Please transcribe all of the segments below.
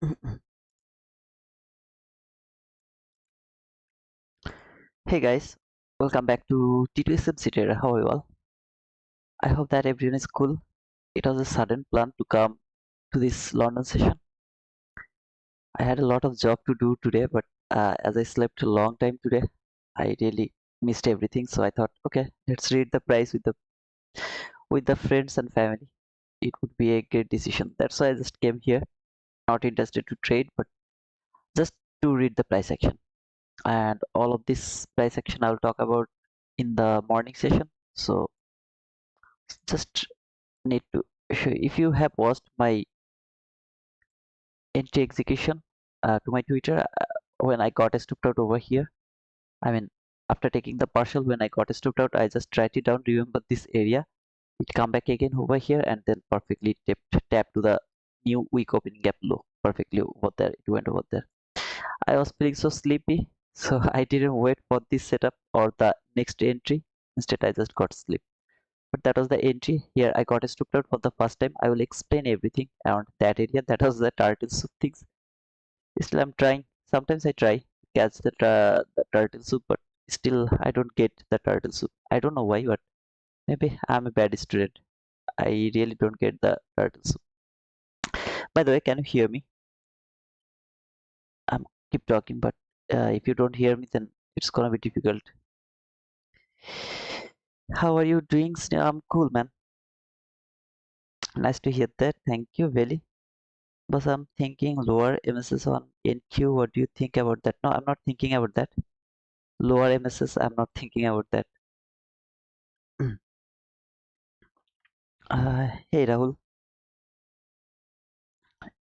Hey guys, welcome back to T2SM City. How are you all? I hope that everyone is cool. It was a sudden plan to come to this London session. I had a lot of job to do today, but as I slept a long time today, I really missed everything. So I thought, okay, let's read the price with the friends and family. It would be a great decision. That's why I just came here, not interested to trade, but just to read the price action. And all of this price action I will talk about in the morning session. So just need to show if you have watched my entry execution to my Twitter when I got stopped out over here. I mean, after taking the partial, when I got stopped out, I just write it down. Remember this area. It come back again over here and then perfectly tap to the new week opening gap low. Perfectly over there. It went over there. I was feeling so sleepy, so I didn't wait for this setup or the next entry. Instead, I just got sleep. But that was the entry. Here I got stopped out for the first time. I will explain everything around that area. That was the turtle soup things. Still I'm trying. Sometimes I try to catch the turtle soup, but still I don't get the turtle soup. I don't know why, but maybe I'm a bad student. I really don't get the turtle soup. By the way, can you hear me? I'm keep talking, but if you don't hear me, then it's gonna be difficult. How are you doing? I'm cool, man. Nice to hear that. Thank you, Veli. But I'm thinking lower MSS on NQ. What do you think about that? No, I'm not thinking about that. Lower MSS, I'm not thinking about that. Hey Rahul,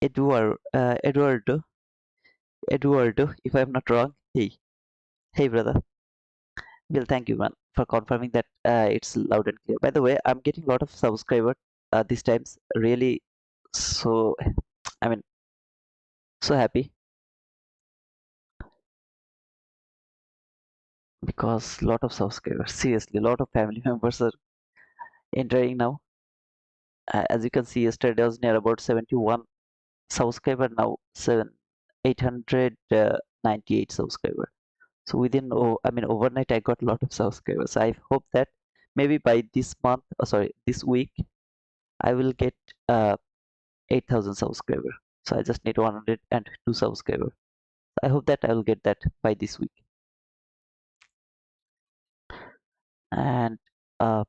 Eduardo, if I'm not wrong. Hey brother. Well, thank you man for confirming that it's loud and clear. By the way, I'm getting a lot of subscribers these times. Really, so I mean, so happy because lot of subscribers. Seriously, a lot of family members are entering now. As you can see, yesterday I was near about 71 subscriber. Now 898 subscriber. So within, I mean, overnight, I got a lot of subscribers. I hope that maybe by this month, sorry, this week, I will get 8,000 subscriber. So I just need 102 subscriber. I hope that I will get that by this week. And uh,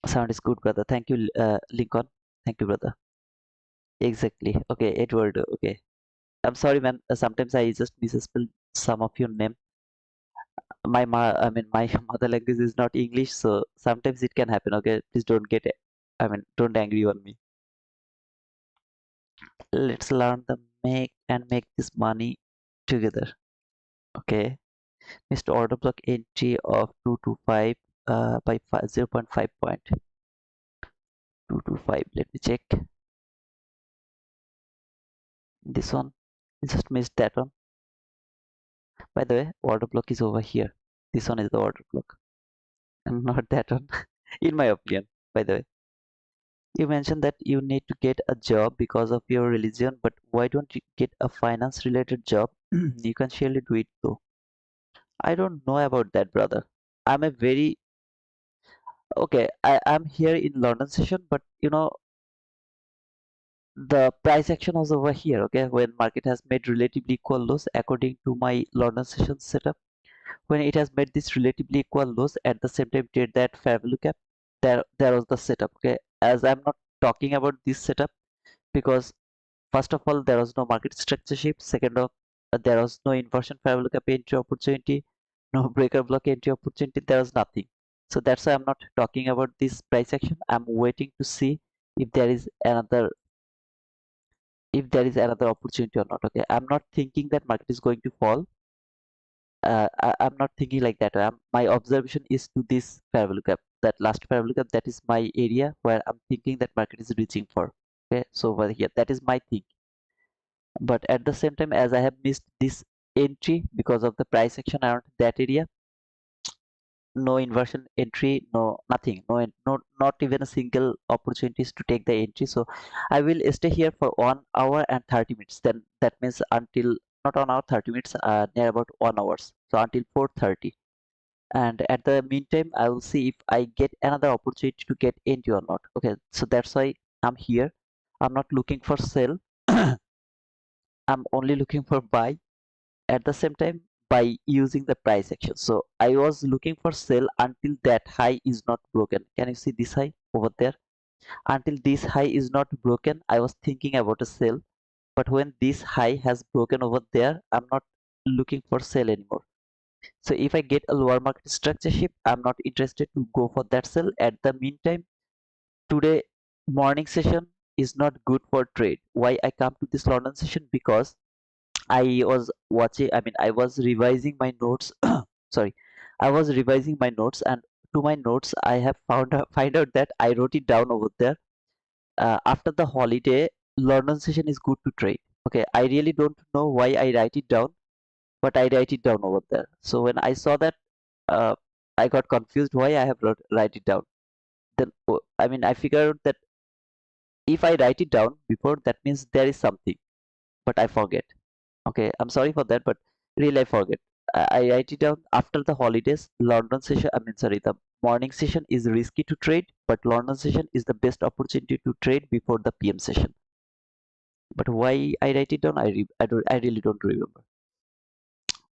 sound is good, brother. Thank you, Lincoln. Thank you, brother. Exactly. Okay, Edward. Okay. I'm sorry, man. Sometimes I just misspell some of your name. I mean, my mother language is not English, so sometimes it can happen. Okay, please don't get it. I mean, don't angry on me. Let's learn the make this money together. Okay, Mr. Order block entry of 225 by 0.5 point 225. Let me check this one. I just missed that one. By the way, order block is over here. This one is the order block, and not that one, in my opinion. By the way. You mentioned that you need to get a job because of your religion, but why don't you get a finance related job? You can surely do it though. I don't know about that, brother. I'm a very okay. I'm here in London session, but the price action was over here. Okay, when market has made relatively equal lows according to my London session setup. When it has made this relatively equal lows at the same time did that fair value cap. There was the setup. Okay, as I'm not talking about this setup because first of all, there was no market structure shift. Second of, there was no inversion fair value cap entry opportunity, no breaker block entry opportunity. There was nothing. So that's why I'm not talking about this price action. I'm waiting to see if there is another opportunity or not. Okay, I'm not thinking that market is going to fall. I'm not thinking like that. My observation is to this fair value gap, that last fair value gap. That is my area where I'm thinking that market is reaching for. Okay, so over here, that is my thing. But at the same time, as I have missed this entry because of the price action around that area, no inversion entry, no nothing, not even a single opportunities to take the entry. So I will stay here for 1 hour and 30 minutes. Then that means until not 1 hour 30 minutes, near about 1 hours. So until 4:30. And at the meantime, I will see if I get another opportunity to get entry or not. Okay, so that's why I'm here. I'm not looking for sell. I'm only looking for buy at the same time by using the price action. So I was looking for sell until that high is not broken. Can you see this high over there? Until this high is not broken, I was thinking about a sell. But when this high has broken over there, I'm not looking for sell anymore. So if I get a lower market structure shift, I'm not interested to go for that sell. At the meantime, today morning session is not good for trade. Why I come to this London session? Because I was watching, I was revising my notes. Sorry, I was revising my notes, and to my notes, I have find out that I wrote it down over there. After the holiday, London session is good to trade. Okay, I really don't know why I write it down, but I write it down over there. So when I saw that, uh, I got confused why I have write it down. Then I figured out that if I write it down before, that means there is something, but I forget. Okay, I'm sorry for that, but really I forget. I write it down after the holidays. London session, the morning session is risky to trade, but London session is the best opportunity to trade before the PM session. But why I write it down, I really don't remember.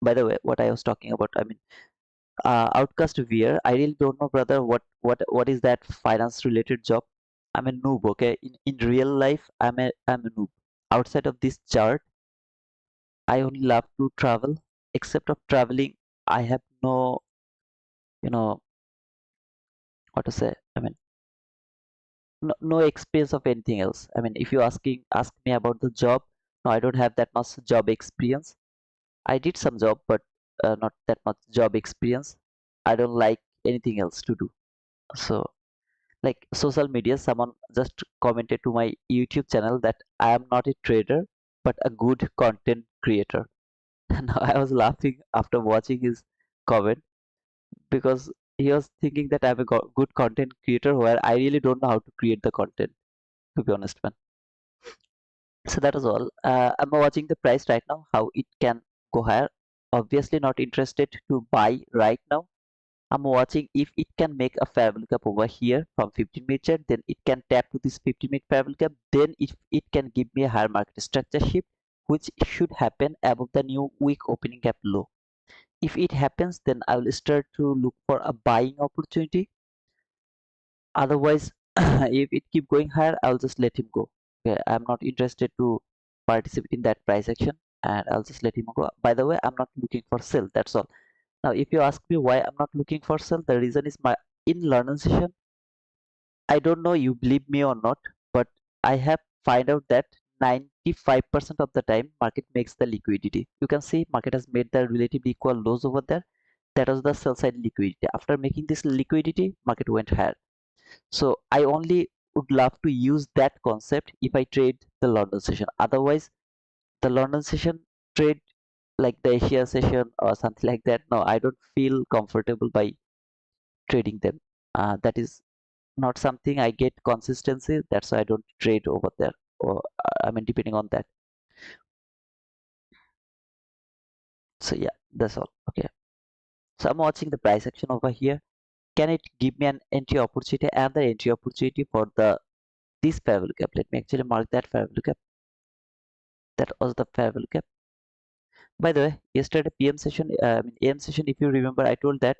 By the way, what I was talking about, Outcast VR, I really don't know, brother. What is that finance related job? I'm a noob. Okay, in real life, I'm a noob. Outside of this chart, I only love to travel. Except of traveling, I have no, you know, what to say. No experience of anything else. If you ask me about the job, no, I don't have that much job experience. I did some job, but not that much job experience. I don't like anything else to do. So, like social media, someone just commented to my YouTube channel that I am not a trader, but a good content creator. And I was laughing after watching his comment because he was thinking that I'm a good content creator where I really don't know how to create the content, to be honest, man. So that is all. I'm watching the price right now, how it can go higher. Obviously, not interested to buy right now. I'm watching if it can make a fair value gap over here from 15-minute chart, then it can tap to this 50-minute fair value gap. Then if it can give me a higher market structure shift, which should happen above the new week opening gap low. If it happens, then I will start to look for a buying opportunity. Otherwise, if it keep going higher, I'll just let him go. Okay, I'm not interested to participate in that price action, and I'll just let him go. By the way, I'm not looking for sell. That's all. Now, if you ask me why I'm not looking for sell, the reason is my in learning session. I don't know you believe me or not, but I have find out that 95% of the time market makes the liquidity. You can see market has made the relatively equal lows over there. That was the sell side liquidity. After making this liquidity, market went higher. So I only would love to use that concept if I trade the London session. Otherwise, the London session trade like the Asia session or something like that. No, I don't feel comfortable by trading them. That is not something I get consistency. That's why I don't trade over there. Or depending on that. So yeah, that's all. Okay. So I'm watching the price action over here. Can it give me an entry opportunity and the entry opportunity for the this fair value gap? Let me actually mark that fair value gap. That was the fair value gap. By the way, yesterday PM session, AM session, if you remember, I told that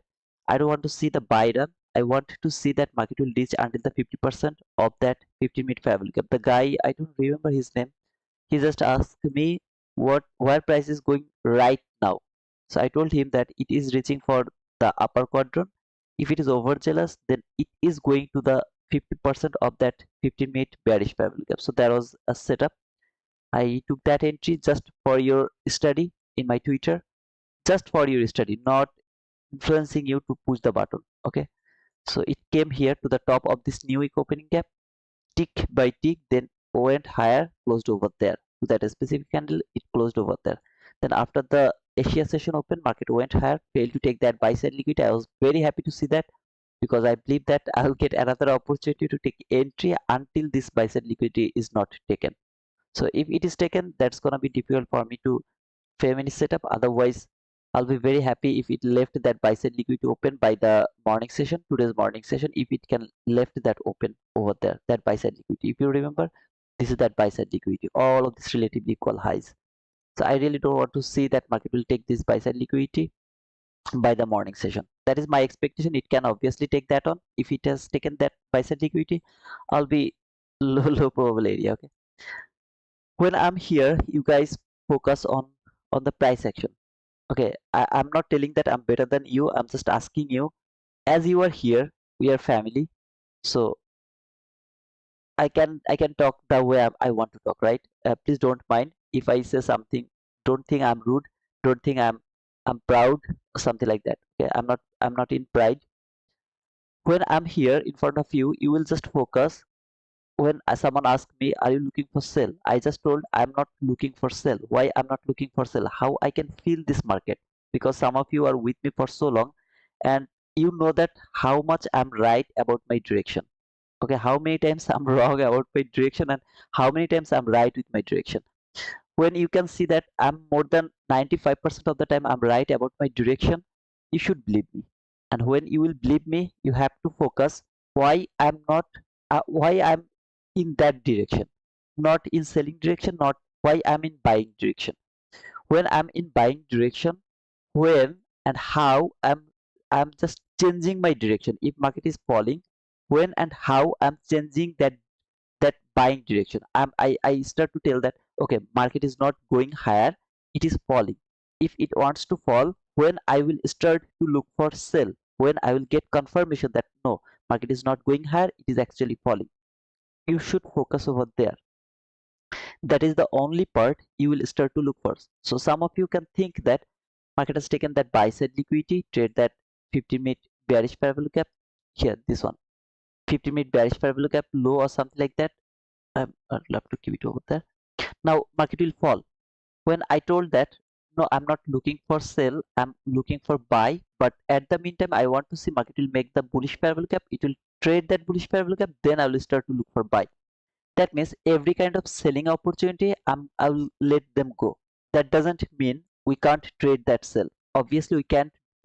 I don't want to see the buy run. I want to see that market will reach until the 50% of that 15-minute fair value gap. The guy, I don't remember his name. He just asked me where price is going right now. So I told him that it is reaching for the upper quadrant. If it is overzealous, then it is going to the 50% of that 15-minute bearish fair value gap. So there was a setup. I took that entry just for your study in my Twitter, just for your study, not influencing you to push the button. Okay, so it came here to the top of this new week opening gap, tick by tick, then went higher, closed over there to that specific candle. It closed over there. Then after the Asia session open, market went higher, failed to take that buy side liquidity. I was very happy to see that because I believe that I'll get another opportunity to take entry until this buy side liquidity is not taken. So if it is taken, that's gonna be difficult for me to family setup. Otherwise, I'll be very happy if it left that buy side liquidity open by the morning session, today's morning session. If it can left that open over there, that buy side liquidity. If you remember, this is that buy side liquidity. All of this relatively equal highs. So I really don't want to see that market will take this buy side liquidity by the morning session. That is my expectation. It can obviously take that on. If it has taken that buy side liquidity, I'll be low probable area. Okay. When I'm here, you guys focus on the price action. Okay, I'm not telling that I'm better than you. I'm just asking you, as you are here, we are family, so I can talk the way I want to talk, right? Please don't mind if I say something. Don't think I'm rude. Don't think I'm proud or something like that. Okay, I'm not in pride. When I'm here in front of you, you will just focus. When someone asks me, are you looking for sell? I just told I'm not looking for sell. Why I'm not looking for sell? How I can feel this market? Because some of you are with me for so long, and you know that how much I'm right about my direction. Okay, how many times I'm wrong about my direction, and how many times I'm right with my direction. When you can see that I'm more than 95% of the time I'm right about my direction, you should believe me. And when you will believe me, you have to focus why I'm not, why I'm in that direction, not in selling direction, not why I'm in buying direction. When I'm in buying direction, when and how I'm just changing my direction. If market is falling, when and how I'm changing that buying direction. I start to tell that okay, market is not going higher, it is falling. If it wants to fall, when I will start to look for sell, when I will get confirmation that no, market is not going higher, it is actually falling. You should focus over there. That is the only part you will start to look for. So some of you can think that market has taken that buy side liquidity, trade that 50-minute bearish parabolic gap. Here, this one, 50-minute bearish parabolic gap low or something like that. I'd love to keep it over there. Now market will fall. When I told that no, I'm not looking for sell, I'm looking for buy, but at the meantime I want to see market will make the bullish parabolic gap, it will trade that bullish parabolic gap, then I will start to look for buy. That means every kind of selling opportunity I will let them go. That doesn't mean we can't trade that sell. Obviously we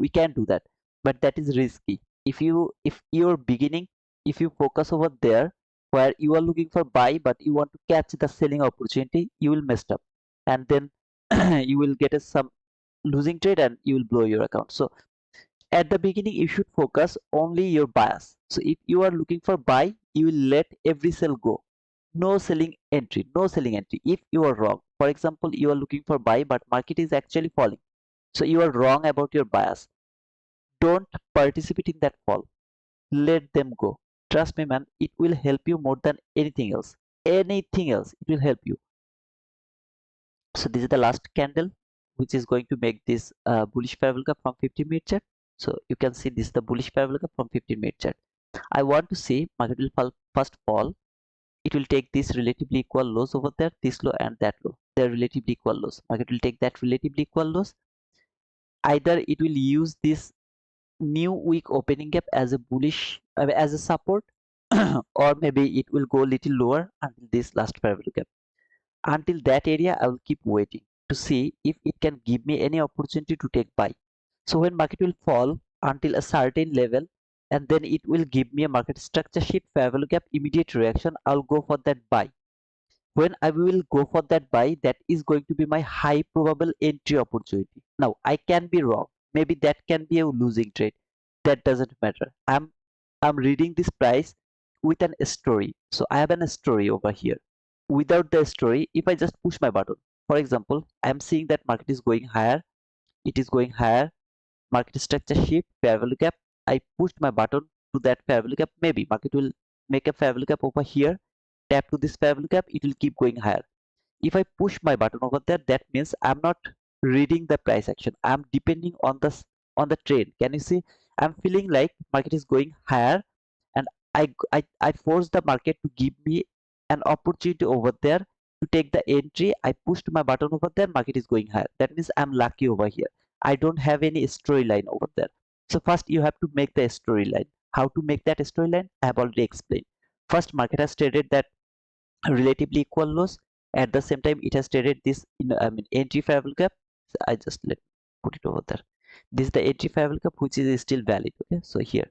can do that, but that is risky. If you're beginning, if you focus over there where you are looking for buy but you want to catch the selling opportunity, you will mess up, and then you will get some losing trade and you will blow your account. So at the beginning you should focus only your bias. So if you are looking for buy, you will let every sell go. No selling entry, no selling entry. If you are wrong, for example, you are looking for buy but market is actually falling, so you are wrong about your bias. Don't participate in that fall. Let them go. Trust me, man, it will help you more than anything else. Anything else, it will help you. So this is the last candle which is going to make this bullish parabolic from 15-minute chart. So you can see this is the bullish parabolic from 15-minute chart. I want to see market will first fall. It will take this relatively equal lows over there, this low and that low. They're relatively equal lows. Market will take that relatively equal lows. Either it will use this new weak opening gap as a bullish, as a support, or maybe it will go a little lower until this last parabolic gap. Until that area, I will keep waiting to see if it can give me any opportunity to take buy. So when market will fall until a certain level, and then it will give me a market structure shift, parabolic gap, immediate reaction, I'll go for that buy. When I will go for that buy, that is going to be my high probable entry opportunity. Now I can be wrong. Maybe that can be a losing trade. That doesn't matter. I'm reading this price with an story. So I have a story over here. Without the story, if I just push my button, for example, I am seeing that market is going higher. It is going higher. Market structure shift, parabolic gap. I pushed my button to that parabolic gap. Maybe market will make a parabolic gap over here. Tap to this parabolic gap, it will keep going higher. If I push my button over there, that means I'm not reading the price action. I'm depending on the trend. Can you see? I'm feeling like market is going higher, and I force the market to give me an opportunity over there to take the entry. I pushed my button over there, market is going higher. That means I'm lucky over here. I don't have any storyline over there. So first you have to make the storyline. How to make that storyline? I have already explained. First, market has traded that relatively equal lows. At the same time, it has traded this entry favorable gap. So I just let put it over there. This is the entry favorable gap, which is still valid. Okay, so here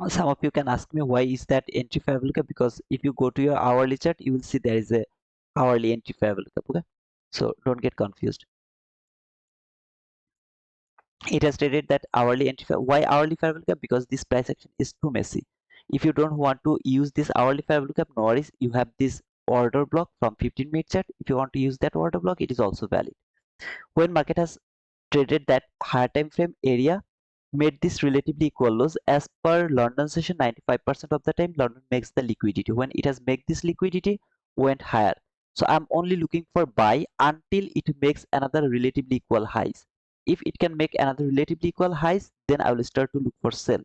some of you can ask me why is that entry favorable gap, because if you go to your hourly chart, you will see there is a hourly entry favorable gap. Okay, so don't get confused. It has stated that hourly entry. Why hourly favorable gap? Because this price action is too messy. If you don't want to use this hourly favorable gap, no worries, you have this order block from 15-minute chart. If you want to use that order block, it is also valid. When market has traded that higher time frame area, made this relatively equal lows, as per London session, 95% of the time London makes the liquidity. When it has made this liquidity, went higher. So I'm only looking for buy until it makes another relatively equal highs. If it can make another relatively equal highs, then I will start to look for sell.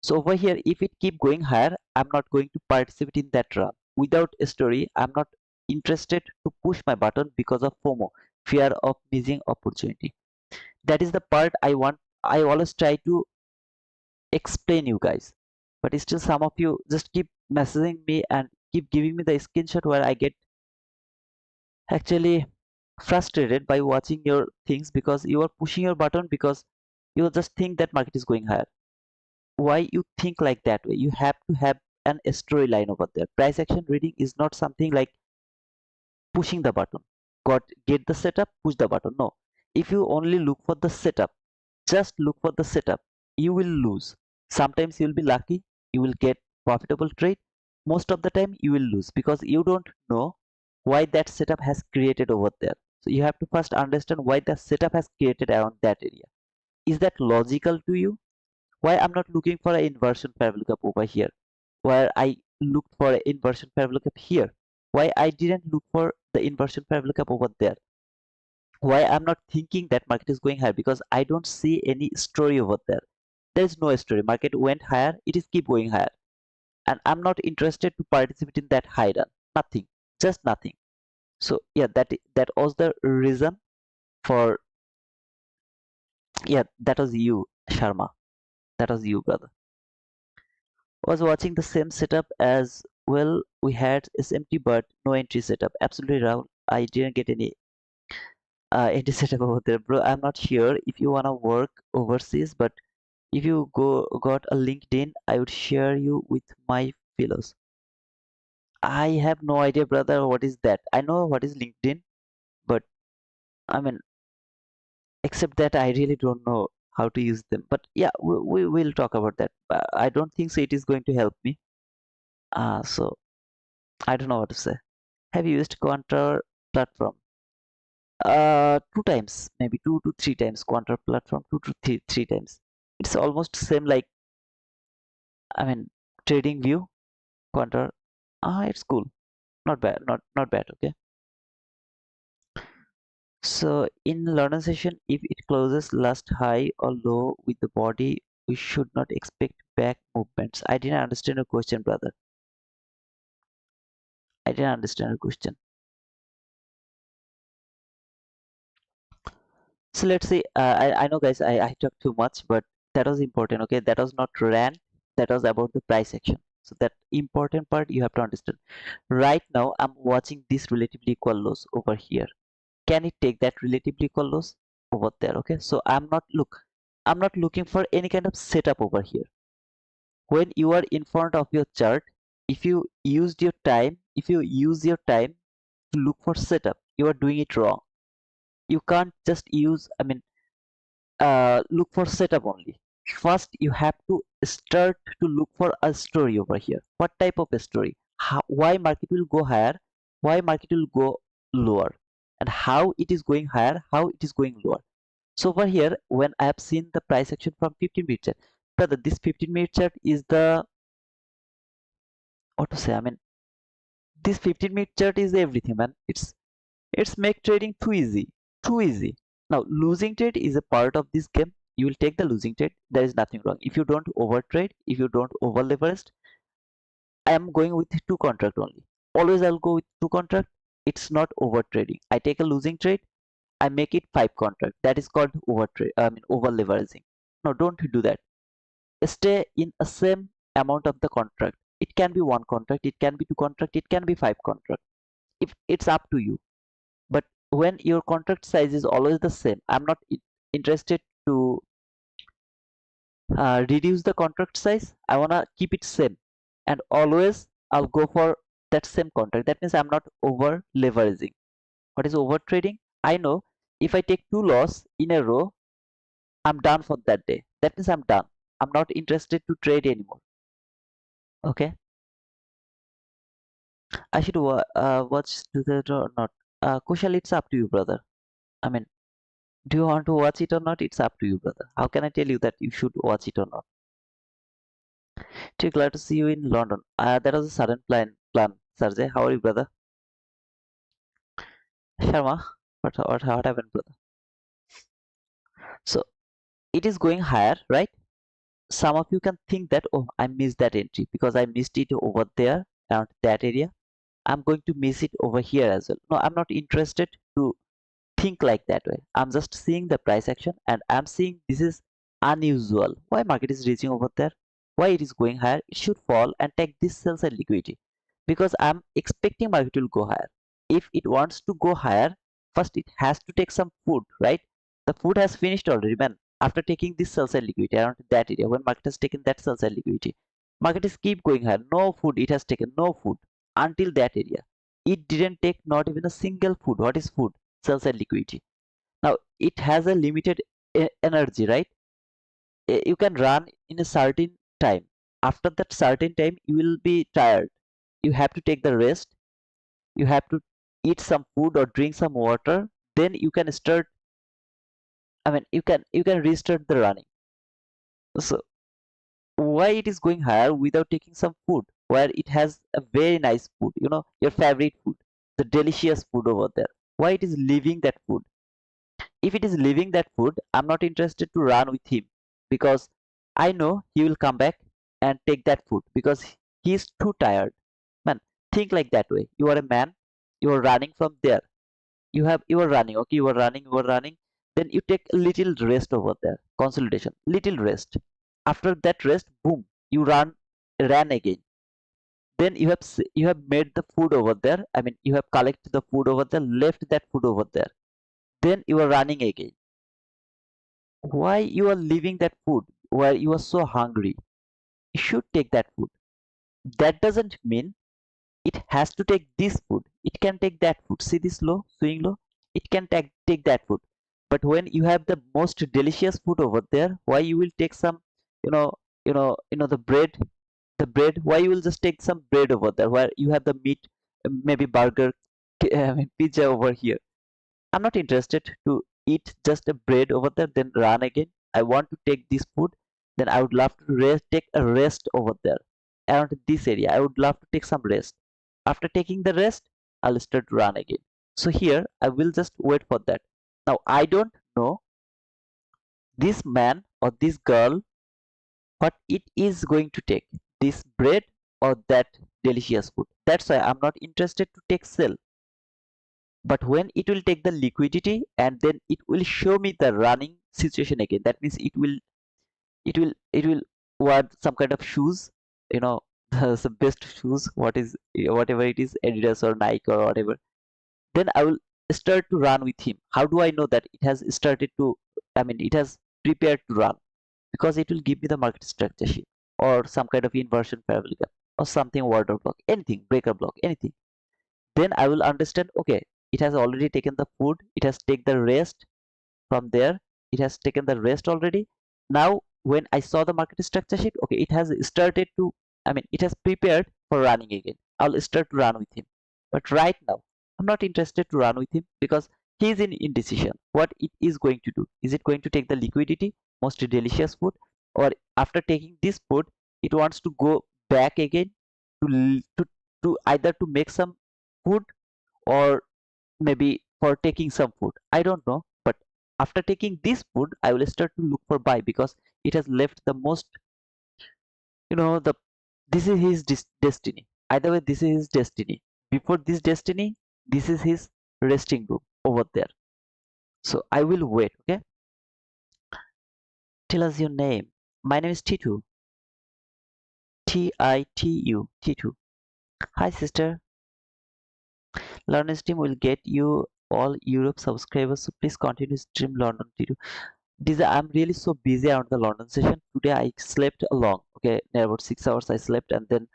So over here, if it keep going higher, I'm not going to participate in that run. Without a story, I'm not interested to push my button because of FOMO, fear of missing opportunity. That is the part I want. I always try to explain you guys, but still some of you just keep messaging me and keep giving me the screenshot, where I get actually frustrated by watching your things, because you are pushing your button because you just think that market is going higher. Why you think like that way? You have to have an storyline over there. Price action reading is not something like pushing the button. Get the setup, push the button. No. If you only look for the setup, just look for the setup, you will lose. Sometimes you will be lucky, you will get profitable trade. Most of the time you will lose because you don't know why that setup has created over there. So you have to first understand why the setup has created around that area. Is that logical to you? Why I'm not looking for an inversion parabolic gap over here, where I looked for an inversion parabolic gap here? Why I didn't look for the inversion parabolic gap over there? Why I'm not thinking that market is going higher? Because I don't see any story over there. There is no story. Market went higher, it is keep going higher, and I'm not interested to participate in that high run. Nothing, just nothing. So yeah, that was the reason for, yeah, that was you, Sharma. That was you, brother. Was watching the same setup as well. We had SMT but no entry setup. Absolutely, Rahul. I didn't get any entry setup over there, bro. I'm not sure if you wanna work overseas, but if you got a LinkedIn, I would share you with my fellows. I have no idea, brother. What is that? I know what is LinkedIn, but I mean, except that I really don't know how to use them. But yeah, we will talk about that. I don't think so. It is going to help me. So I don't know what to say. Have you used Quantar platform? Two times, maybe 2 to 3 times. Quantar platform, two to three times. It's almost same like, I mean, trading view. Quantar. It's cool. Not bad. Not bad. Okay. So in London session, if it closes last high or low with the body, we should not expect back movements. I didn't understand your question, brother. I didn't understand your question. So let's say, I know guys, I talked too much, but that was important. Okay, that was not rant, that was about the price action. So that important part you have to understand. Right now I'm watching this relatively equal lows over here. Can it take that relatively equal lows over there? Okay, so I'm not looking for any kind of setup over here. When you are in front of your chart, if you use your time to look for setup, you are doing it wrong. You can't just use, look for setup only. First you have to start to look for a story over here. What type of a story? Why market will go higher, why market will go lower, and how it is going higher, how it is going lower. So over here, when I have seen the price action from 15-minute chart, brother, this 15-minute chart is the, what to say, this 15-minute chart is everything, man. It's make trading too easy, too easy. Now losing trade is a part of this game. You will take the losing trade, there is nothing wrong. If you don't over trade, if you don't over leverage, I am going with two contract only. Always I'll go with two contract. it's not over trading. I take a losing trade, I make it 5 contract. That is called over trade. I mean over leveraging. No, don't do that. Stay in a same amount of the contract. It can be 1 contract, it can be 2 contract, it can be 5 contract. If it's up to you. But when your contract size is always the same, I'm not interested to reduce the contract size. I wanna keep it same, and always I'll go for that same contract. That means I'm not over leveraging. What is over trading? I know if I take 2 loss in a row, I'm done for that day. That means I'm done. I'm not interested to trade anymore. Okay, I should watch that or not. Kushal, it's up to you, brother. I mean, do you want to watch it or not? It's up to you, brother. How can I tell you that you should watch it or not? Too glad to see you in London. That was a sudden plan, Sarjay. How are you, brother? Sharma, what happened, brother? So it is going higher, right? Some of you can think that, oh, I missed that entry because I missed it over there around that area. I'm going to miss it over here as well. No, I'm not interested to think like that way. I'm just seeing the price action and I'm seeing this is unusual. Why market is reaching over there? Why it is going higher? It should fall and take this sell side liquidity because I'm expecting market will go higher. If it wants to go higher, first it has to take some food, right? The food has finished already, man. After taking this sell side liquidity around that area, when market has taken that sell side liquidity, market is keep going higher. No food, it has taken no food until that area. It didn't take not even a single food. What is food? Sell side liquidity. Now it has a limited energy, right? You can run in a certain time. After that certain time, you will be tired. You have to take the rest. You have to eat some food or drink some water. Then you can start. I mean, you can restart the running. So why it is going higher without taking some food? Where it has a very nice food, your favorite food, the delicious food over there. Why it is leaving that food? If it is leaving that food, I'm not interested to run with him because I know he will come back and take that food because he is too tired. Man, think like that way. You are a man, you are running from there. You are running, okay, you are running. Then you take a little rest over there. Consolidation, little rest. After that rest, boom, you ran again. Then you have made the food over there. I mean, you have collected the food over there, left that food over there. Then you are running again. Why you are leaving that food where you are so hungry? You should take that food. That doesn't mean it has to take this food. It can take that food. See this low, swing low? It can take that food. But when you have the most delicious food over there, why you will take some, you know, the bread, why you will just take some bread over there where you have the meat, maybe burger, I mean, pizza over here. I'm not interested to eat just a bread over there, then run again. I want to take this food, then I would love to take a rest over there around this area. I would love to take some rest. After taking the rest, I'll start to run again. So here, I will just wait for that. Now, I don't know this man or this girl what it is going to take, this bread or that delicious food. That's why I'm not interested to take sell. But when it will take the liquidity and then it will show me the running situation again, that means it will wear some kind of shoes, you know the best shoes, whatever it is, Adidas or Nike or whatever. Then I will start to run with him. How do I know that it has started to, I mean, it has prepared to run? Because it will give me the market structure sheet or some kind of inversion parabolic or something, water block, anything, breaker block, anything. Then I will understand, okay, it has already taken the food, it has taken the rest from there, it has taken the rest already. Now when I saw the market structure sheet, okay, it has started to, I mean, it has prepared for running again. I'll start to run with him. But right now, I'm not interested to run with him because he is in indecision. What it is going to do? Is it going to take the liquidity, most delicious food, or after taking this food, it wants to go back again to either to make some food or maybe for taking some food. I don't know. But after taking this food, I will start to look for buy because it has left the most, the this is his destiny. Either way, this is his destiny. Before this destiny, This is his resting room over there. So I will wait. Okay, tell us your name. My name is Titu. Titu. Titu. Hi sister. Learners team will get you all Europe subscribers. So please continue stream London Titu. I'm really so busy around the London session. Today I slept long. Okay, near about 6 hours I slept, and then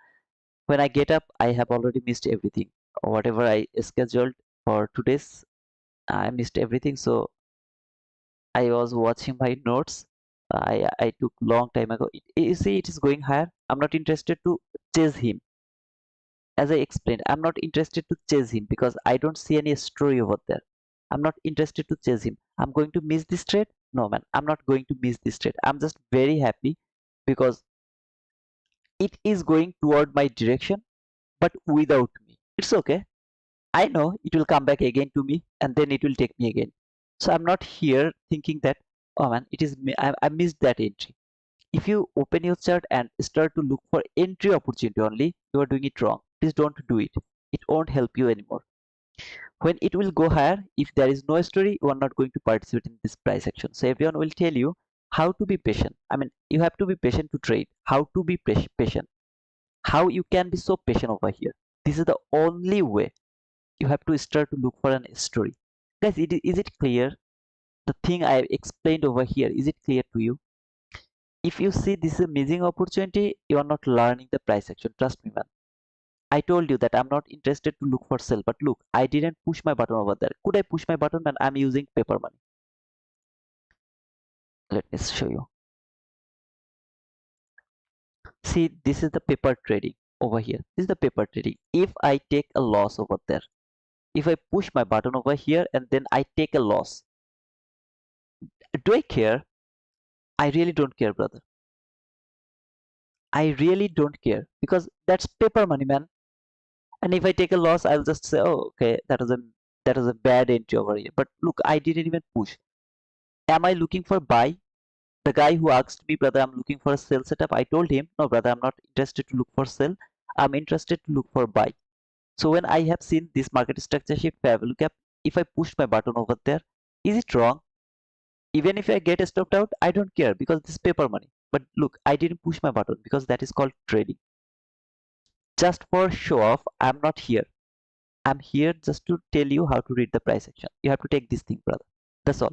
when I get up, I have already missed everything. Whatever I scheduled for today's, I missed everything. So I was watching my notes. I took long time ago. You see, it is going higher. I'm not interested to chase him. As I explained, I'm not interested to chase him because I don't see any story over there. I'm not interested to chase him. I'm going to miss this trade. No man, I'm not going to miss this trade. I'm just very happy because it is going toward my direction, but without me. It's okay. I know it will come back again to me and then it will take me again. So I'm not here thinking that, oh man, it is me. I missed that entry. If you open your chart and start to look for entry opportunity only, you are doing it wrong. Please don't do it. It won't help you anymore. When it will go higher, if there is no story, you are not going to participate in this price action. So everyone will tell you how to be patient. I mean, you have to be patient to trade. How to be patient. How you can be so patient over here. This is the only way. You have to start to look for an story. Guys, is it clear? The thing I explained over here, is it clear to you? If you see this is a missing opportunity, you are not learning the price action. Trust me, man. I told you that I'm not interested to look for sell, but look, I didn't push my button over there. Could I push my button when I'm using paper money? Let me show you. See, this is the paper trading over here. This is the paper trading. If I take a loss over there, if I push my button over here and then I take a loss, do I care? I really don't care, brother. I really don't care because that's paper money, man. And if I take a loss, I'll just say, oh, okay, that was a bad entry over here. But look, I didn't even push. Am I looking for buy? The guy who asked me, brother, I'm looking for a sell setup. I told him, no, brother, I'm not interested to look for sell. I'm interested to look for buy. So when I have seen this market structure shift fair value gap, if I push my button over there, is it wrong? Even if I get stopped out, I don't care because this is paper money. But look, I didn't push my button because that is called trading. Just for show off, I'm not here. I'm here just to tell you how to read the price action. You have to take this thing, brother. That's all.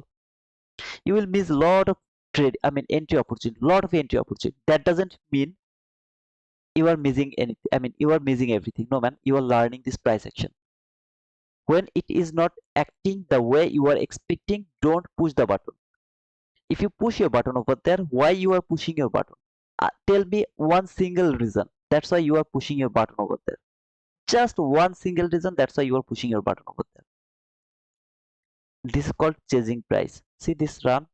You will miss a lot of entry opportunity, lot of entry opportunity. That doesn't mean you are missing anything. You are missing everything. No, man, you are learning this price action. When it is not acting the way you are expecting, don't push the button. If you push your button over there, why you are pushing your button? Tell me one single reason. That's why you are pushing your button over there. Just one single reason. That's why you are pushing your button over there. This is called chasing price. See this run.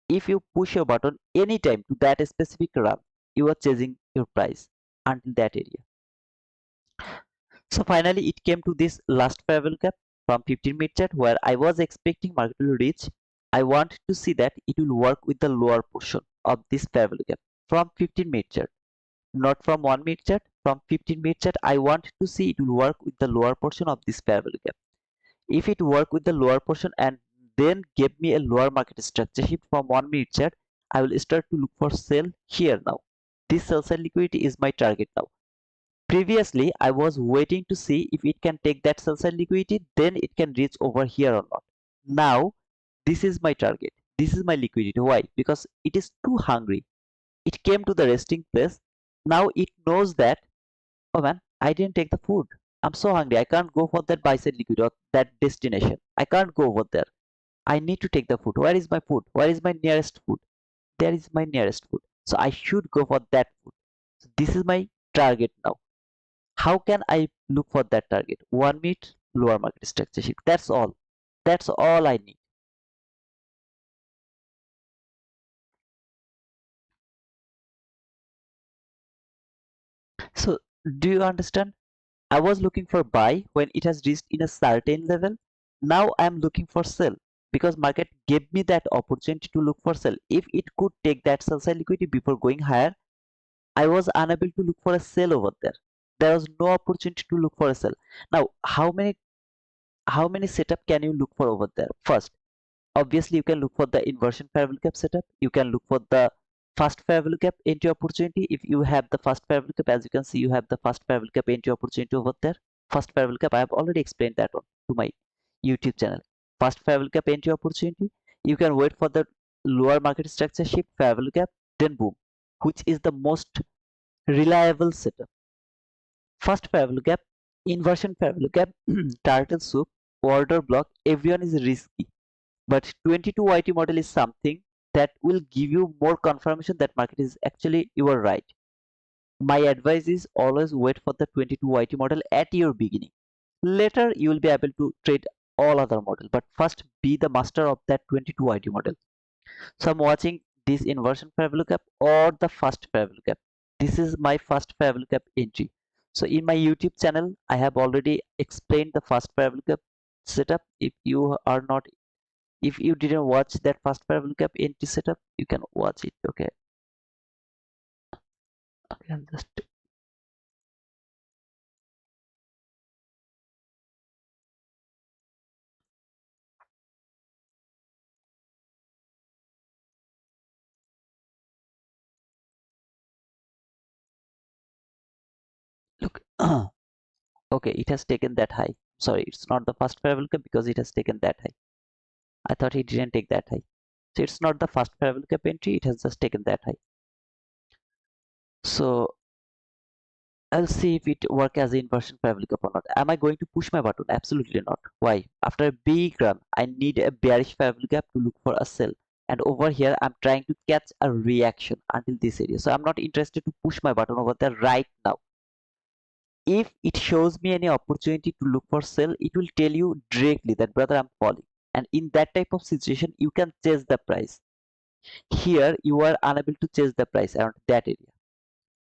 If you push your button anytime to that specific run, you are chasing your price until that area. So finally, it came to this last fair value gap from 15 minute chart where I was expecting market to reach. I want to see that it will work with the lower portion of this fair value gap from 15 minute chart, not from 1 minute chart. From 15 minute chart, I want to see it will work with the lower portion of this fair value gap. If it work with the lower portion and then give me a lower market structure shift from 1 minute chart, I will start to look for sell here now. This sell side liquidity is my target now. Previously, I was waiting to see if it can take that sell side liquidity, then it can reach over here or not. Now, this is my target. This is my liquidity. Why? Because it is too hungry. It came to the resting place. Now it knows that, oh man, I didn't take the food. I'm so hungry. I can't go for that buy side liquidity or that destination. I can't go over there. I need to take the food. Where is my food? Where is my nearest food? There is my nearest food. So I should go for that food. So this is my target now. How can I look for that target? 1 minute lower market structure shift. That's all. That's all I need. So do you understand? I was looking for buy when it has reached in a certain level. Now I'm looking for sell because market gave me that opportunity to look for sell. If it could take that sell side liquidity before going higher, I was unable to look for a sell over there. There was no opportunity to look for a sell. Now, how many how many setup can you look for over there? First, obviously you can look for the inversion fair value gap setup. You can look for the first fair value gap entry opportunity. If you have the first fair value gap, as you can see, you have the first fair value gap entry opportunity over there. First fair value gap, I have already explained that on to my YouTube channel. First fair value gap entry opportunity. You can wait for the lower market structure shift fair value gap, then boom, which is the most reliable setup. First fair value gap, inversion fair value gap, turtle soup, order block, everyone is risky. But 22YT model is something that will give you more confirmation that market is actually you are right. My advice is always wait for the 22YT model at your beginning. Later you will be able to trade all other model, but first be the master of that 22YT model. So I'm watching this inversion fair value gap or the first fair value gap. This is my first fair value gap entry. So in my YouTube channel, I have already explained the first fair value gap setup. If you didn't watch that first fair value gap entry setup, you can watch it. Okay. Okay, I'm just look. Okay, it has taken that high. Sorry, it's not the first fair value gap because it has taken that high. I thought it didn't take that high. So it's not the first fair value gap entry, it has just taken that high. So I'll see if it work as an inversion fair value gap or not. Am I going to push my button? Absolutely not. Why? After a big run, I need a bearish fair value gap to look for a sell. And over here, I'm trying to catch a reaction until this area. So I'm not interested to push my button over there right now. If it shows me any opportunity to look for sell, it will tell you directly that brother, I'm falling. And in that type of situation, you can chase the price. Here, you are unable to chase the price around that area.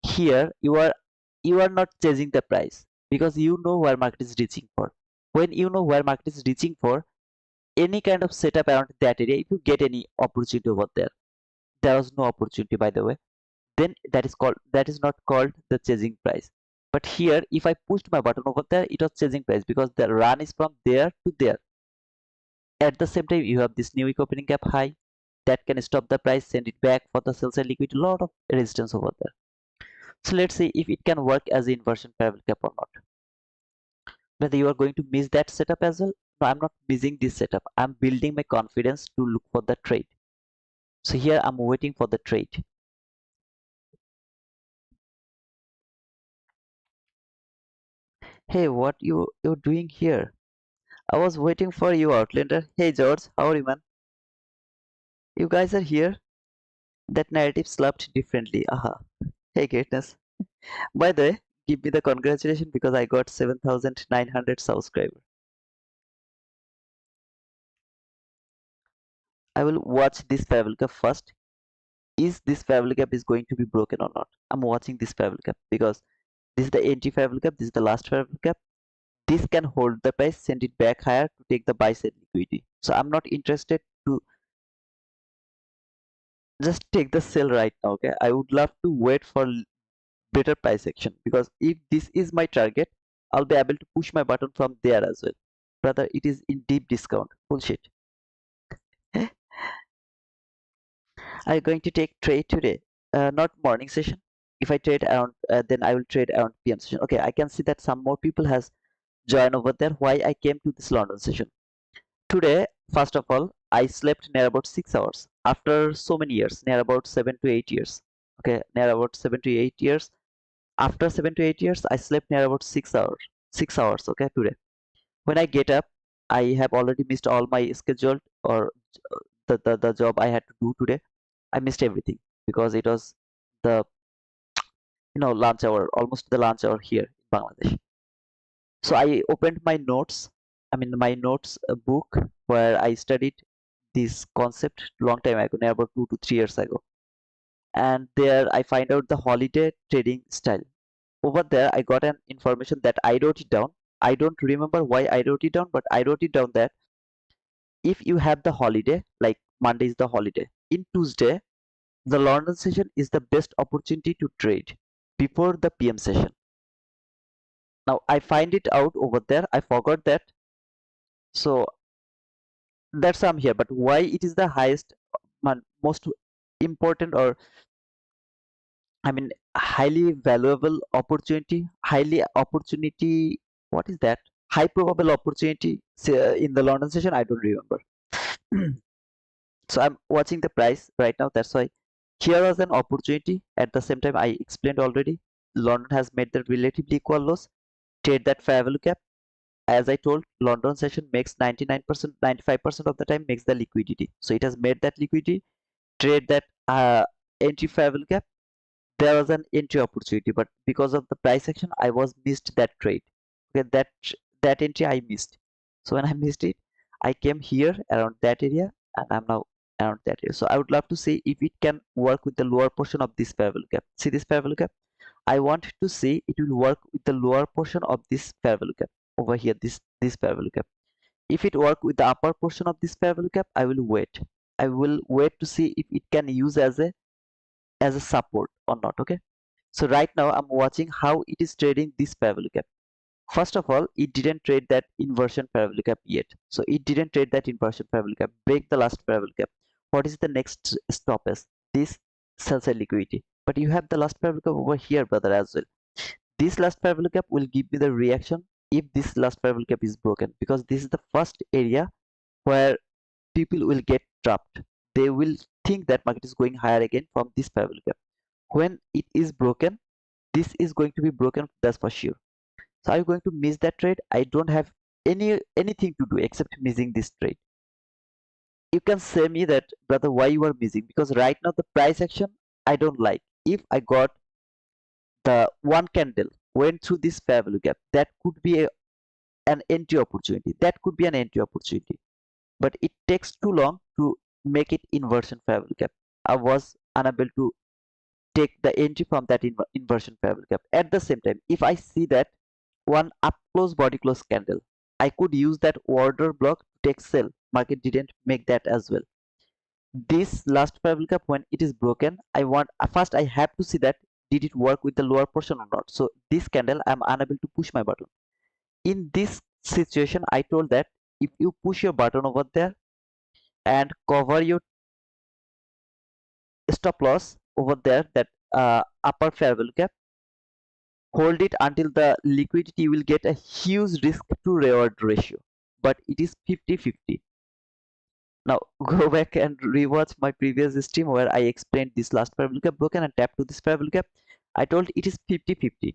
Here, you are not chasing the price because you know where market is reaching for. When you know where market is reaching for, any kind of setup around that area, if you get any opportunity over there, there was no opportunity by the way, then that is not called the chasing price. But here, if I pushed my button over there, it was chasing price because the run is from there to there. At the same time, you have this new week opening gap high that can stop the price, send it back for the sell side liquidity, lot of resistance over there. So let's see if it can work as an inversion fair value gap or not. Whether you are going to miss that setup as well. No, I'm not missing this setup. I'm building my confidence to look for the trade. So here I'm waiting for the trade. Hey, what you're doing here? I was waiting for you, Outlander. Hey George, how are you, man? You guys are here. That narrative slapped differently. Aha. Hey, greatness. By the way, give me the congratulations because I got 7,900 subscribers. I will watch this fair value gap first. Is this fair value gap is going to be broken or not? I'm watching this fair value gap because this is the entry fair value gap. This is the last fair value gap. This can hold the price, send it back higher to take the buy side liquidity. So I'm not interested to just take the sell right now. Okay, I would love to wait for better price action because if this is my target, I'll be able to push my button from there as well. Brother, it is in deep discount. Bullshit. Are you going to take trade today? Not morning session. If I trade around, then I will trade around PM session. Okay, I can see that some more people has joined over there. Why I came to this London session today? First of all, I slept near about 6 hours after so many years, near about 7 to 8 years. Okay, near about 7 to 8 years. After 7 to 8 years, I slept near about 6 hours. 6 hours. Okay, today. When I get up, I have already missed all my scheduled or the job I had to do today. I missed everything because it was the lunch hour, almost the lunch hour here in Bangladesh. So I opened my notes, my notes book where I studied this concept long time ago, near about 2 to 3 years ago. And there I find out the holiday trading style. Over there I got an information that I wrote it down. I don't remember why I wrote it down, but I wrote it down that if you have the holiday, like Monday is the holiday, in Tuesday the London session is the best opportunity to trade before the PM session. Now I find it out over there. I forgot that So that's why I'm here. But why it is the highest, most important, or I mean, highly valuable opportunity, highly opportunity, what is that? High probable opportunity in the London session, I don't remember. So I'm watching the price right now. That's why here was an opportunity. At the same time, I explained already, London has made the relatively equal lows. Trade that fair value gap. As I told, London session makes 99%, 95% of the time makes the liquidity. So it has made that liquidity. Trade that entry fair value gap. There was an entry opportunity, but because of the price action I was missed that trade. Okay, that entry I missed. So when I missed it, I came here around that area, and I'm now around that area. So I would love to see if it can work with the lower portion of this fair value gap. See this fair value gap? I want to see it will work with the lower portion of this fair value gap over here, this fair value gap. If it work with the upper portion of this fair value gap, I will wait. I will wait to see if it can use as a support or not. Okay, so right now I'm watching how it is trading this fair value gap. First of all, it didn't trade that inversion fair value gap yet. So it didn't trade that inversion fair value gap. Break the last fair value gap. What is the next stoppage? This sell side liquidity. But you have the last fair value gap over here, brother, as well. This last fair value gap will give me the reaction if this last fair value gap is broken, because this is the first area where people will get trapped. They will think that market is going higher again from this fair value gap. When it is broken, this is going to be broken, that's for sure. So are you going to miss that trade? I don't have anything to do except missing this trade. You can say me that, brother, why you are missing? Because right now the price action I don't like. If I got the one candle went through this fair value gap, that could be an entry opportunity. That could be an entry opportunity. But it takes too long to make it inversion fair value gap. I was unable to take the entry from that inversion fair value gap. At the same time, if I see that one up close body close candle, I could use that order block to take sell. Market didn't make that as well. This last fair value gap, when it is broken, I want first I have to see that did it work with the lower portion or not. So this candle I'm unable to push my button. In this situation, I told that if you push your button over there and cover your stop loss over there, that upper fair value gap, hold it until the liquidity, will get a huge risk to reward ratio, but it is 50-50. Now go back and rewatch my previous stream where I explained this last fair value gap broken and tap to this fair value gap. I told it is 50-50.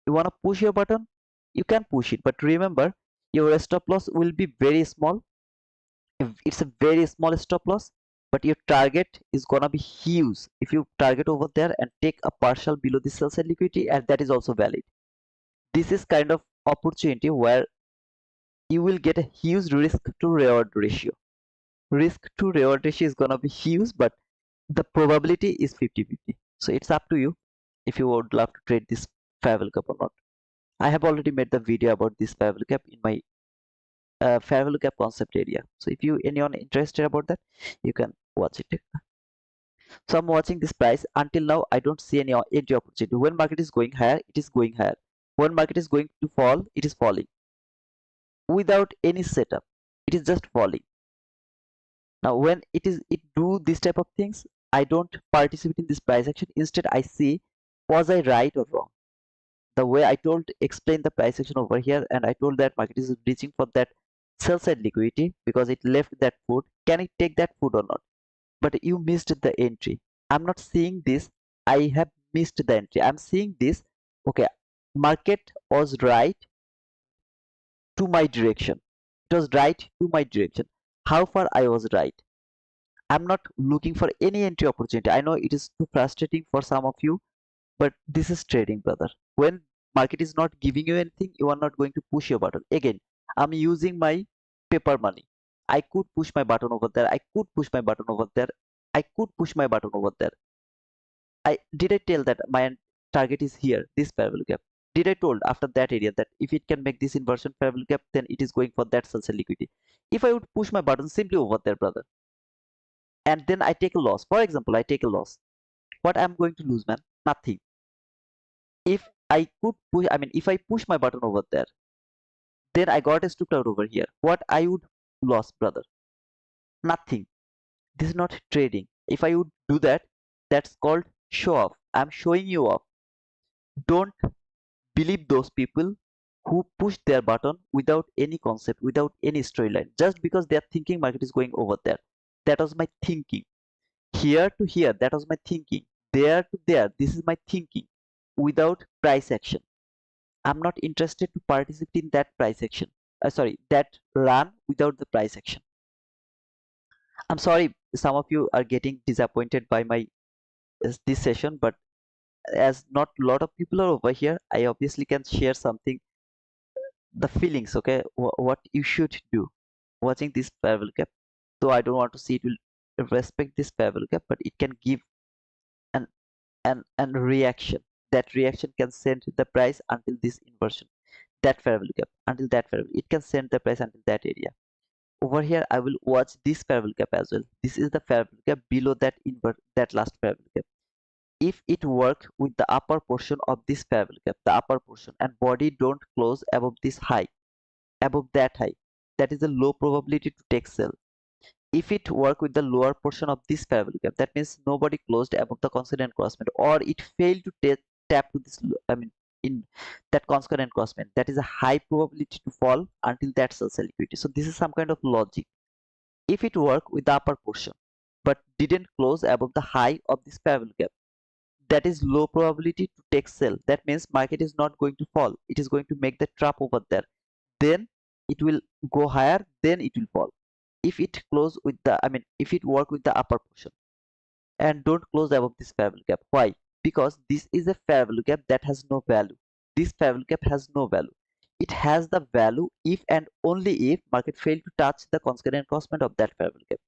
You want to push your button, you can push it, but remember your stop loss will be very small. If it's a very small stop loss, but your target is gonna be huge. If you target over there and take a partial below the sell side liquidity, and that is also valid. This is kind of opportunity where you will get a huge risk to reward ratio. Risk to reward ratio is gonna be huge, but the probability is 50-50. So it's up to you if you would love to trade this fair value gap or not. I have already made the video about this fair value gap in my fair value gap concept area. So if you anyone interested about that, you can watch it. So I'm watching this price. Until now, I don't see any entry opportunity. When market is going higher, it is going higher. When market is going to fall, it is falling without any setup. It is just falling. Now when it do this type of things, I don't participate in this price action. Instead, I see, was I right or wrong? The way I told explain the price action over here, and I told that market is reaching for that sell side liquidity because it left that food. Can it take that food or not? But you missed the entry. I'm not seeing this. I have missed the entry. I'm seeing this. Okay, market was right to my direction. It was right to my direction. How far I was right? I'm not looking for any entry opportunity. I know it is too frustrating for some of you, but this is trading, brother. When market is not giving you anything, you are not going to push your button. Again, I'm using my paper money. I could push my button over there. I could push my button over there. I could push my button over there. I tell that my target is here, this fair value gap? Did I told after that area that if it can make this inversion fair value gap, then it is going for that sell side liquidity? If I would push my button simply over there, brother, and then I take a loss, for example, I take a loss, what I'm going to lose, man? Nothing. If I could push, I mean, if I push my button over there, Then I got stopped out over here. What I would lose, brother? Nothing. This is not trading. If I would do that, that's called show off. I'm showing you off. Don't believe those people who push their button without any concept, without any storyline, just because they are thinking market is going over there. That was my thinking. Here to here, that was my thinking. There to there, this is my thinking. Without price action, I'm not interested to participate in that price action. Sorry, that run without the price action. I'm sorry, some of you are getting disappointed by my this session, but as not a lot of people are over here, I obviously can share something, the feelings, okay, what you should do watching this parallel gap. Though I don't want to see it will respect this parallel gap, but it can give an an reaction. That reaction can send the price until this inversion, that parallel gap, until that parallel. It can send the price until that area. Over here, I will watch this parallel gap as well. This is the parallel gap below that that last parallel gap. If it work with the upper portion of this parallel gap, the upper portion, and body don't close above this high, above that high, that is a low probability to take sell. If it work with the lower portion of this parabolic gap, that means nobody closed above the consonant crossment, or it failed to tap to this, I mean, in that consonant crossment, that is a high probability to fall until that sells liquidity. So this is some kind of logic. If it work with the upper portion but didn't close above the high of this parabolic gap, that is low probability to take sell. That means market is not going to fall, it is going to make the trap over there, then it will go higher, then it will fall. If it close with the, I mean, if it work with the upper portion and don't close above this fair value gap. Why? Because this is a fair value gap that has no value. This fair value gap has no value. It has the value if and only if market fail to touch the consonant crossment of that fair value gap.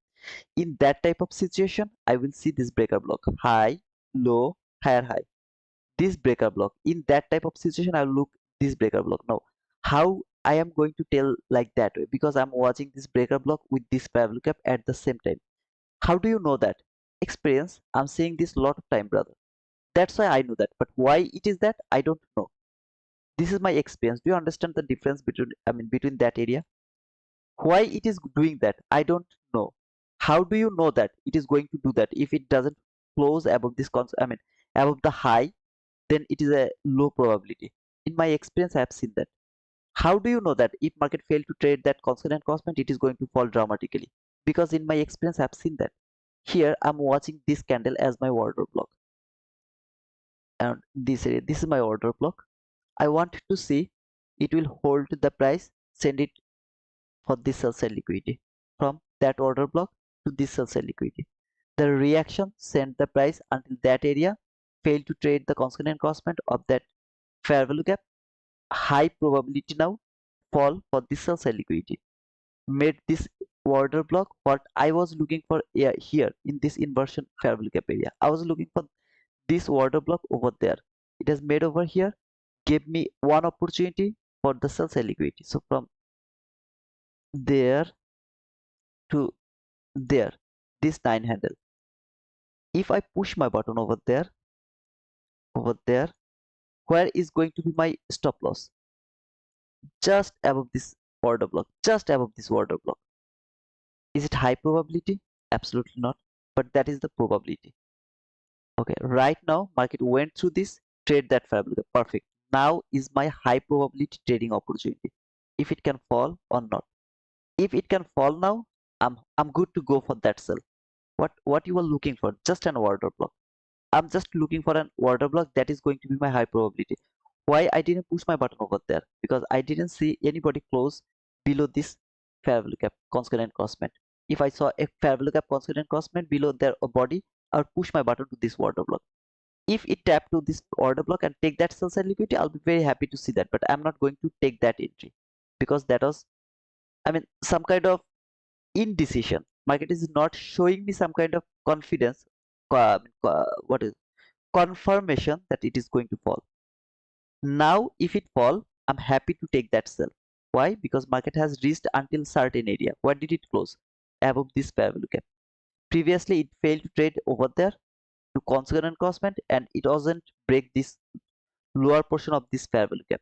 In that type of situation, I will see this breaker block, high, low, higher, high, this breaker block. In that type of situation, I will look this breaker block. Now, how I am going to tell like that way? Because I'm watching this breaker block with this parallel gap at the same time. How do you know that? Experience. I'm saying this a lot of time, brother. That's why I know that. But why it is that, I don't know. This is my experience. Do you understand the difference between, I mean, between that area? Why it is doing that, I don't know. How do you know that it is going to do that if it doesn't close above this I mean, above the high, then it is a low probability. In my experience, I have seen that. How do you know that if market fail to trade that consonant crossment, it is going to fall dramatically? Because in my experience, I have seen that. Here, I'm watching this candle as my order block, and this area, this is my order block. I want to see it will hold the price, send it for this sell side liquidity from that order block to this sell side liquidity. The reaction sent the price until that area, fail to trade the consonant crossment of that fair value gap, high probability now fall for this sell side liquidity, made this order block what I was looking for here in this inversion fair value gap area. I was looking for this order block over there. It has made over here, gave me one opportunity for the sell side liquidity. So from there to there, this 9 handle. If I push my button over there, where is going to be my stop loss? Just above this order block, just above this order block. Is it high probability? Absolutely not, but that is the probability. Okay, right now market went through this, trade that fair value. Perfect. Now is my high probability trading opportunity. If it can fall or not. If it can fall now, I'm good to go for that sell. What you are looking for? Just an order block. I'm just looking for an order block that is going to be my high probability. Why I didn't push my button over there? Because I didn't see anybody close below this fair value gap consonant crossment. If I saw a fair value gap consonant crossment below their body, I would push my button to this order block. If it tap to this order block and take that sell side liquidity, I'll be very happy to see that. But I'm not going to take that entry because that was, I mean, some kind of indecision. Market is not showing me some kind of confidence, what is confirmation that it is going to fall. Now if it fall, I'm happy to take that sell. Why? Because market has reached until certain area. Where did it close? Above this fair value gap. Previously it failed to trade over there to consonant crossment, and it doesn't break this lower portion of this fair value gap.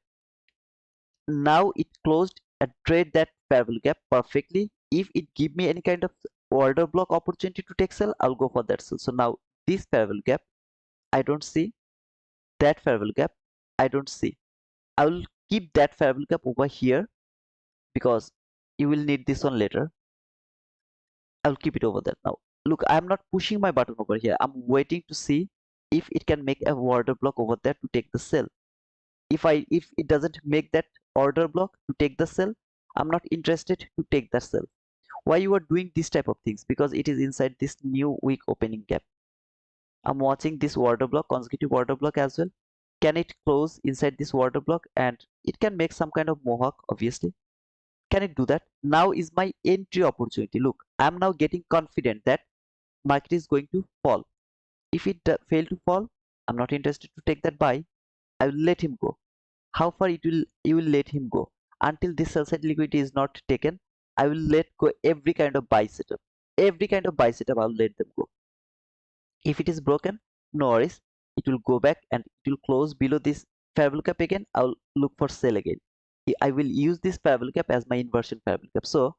Now it closed and trade that fair value gap perfectly. If it give me any kind of order block opportunity to take sell, I'll go for that sell. So now this fair value gap I don't see, that fair value gap I don't see. I will keep that fair value gap over here because you will need this one later. I'll keep it over there. Now look, I'm not pushing my button over here. I'm waiting to see if it can make a order block over there to take the sell. If it doesn't make that order block to take the sell, I'm not interested to take the sell. Why you are doing this type of things? Because it is inside this new week opening gap. I'm watching this order block, consecutive order block as well. Can it close inside this order block and it can make some kind of mohawk? Obviously, can it do that? Now is my entry opportunity. Look, I'm now getting confident that market is going to fall. If it fail to fall, I'm not interested to take that buy. I will let him go. How far it will you will let him go? Until this sell side liquidity is not taken, I will let go every kind of buy setup. Every kind of buy setup I'll let them go. If it is broken, no worries. It will go back and it will close below this fair value gap again. I'll look for sell again. I will use this fair value gap as my inversion fair value gap. So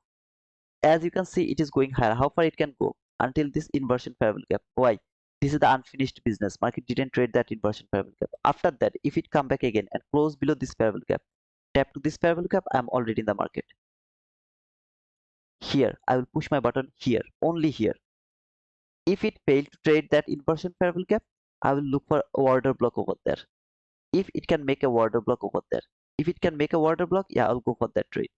as you can see, it is going higher. How far it can go? Until this inversion fair value gap. Why? This is the unfinished business. Market didn't trade that inversion fair value gap. After that, if it come back again and close below this fair value gap, tap to this fair value gap, I'm already in the market. Here, I will push my button here, only here. If it failed to trade that inversion fair value gap, I will look for a order block over there. If it can make a order block over there. If it can make a order block, yeah, I'll go for that trade.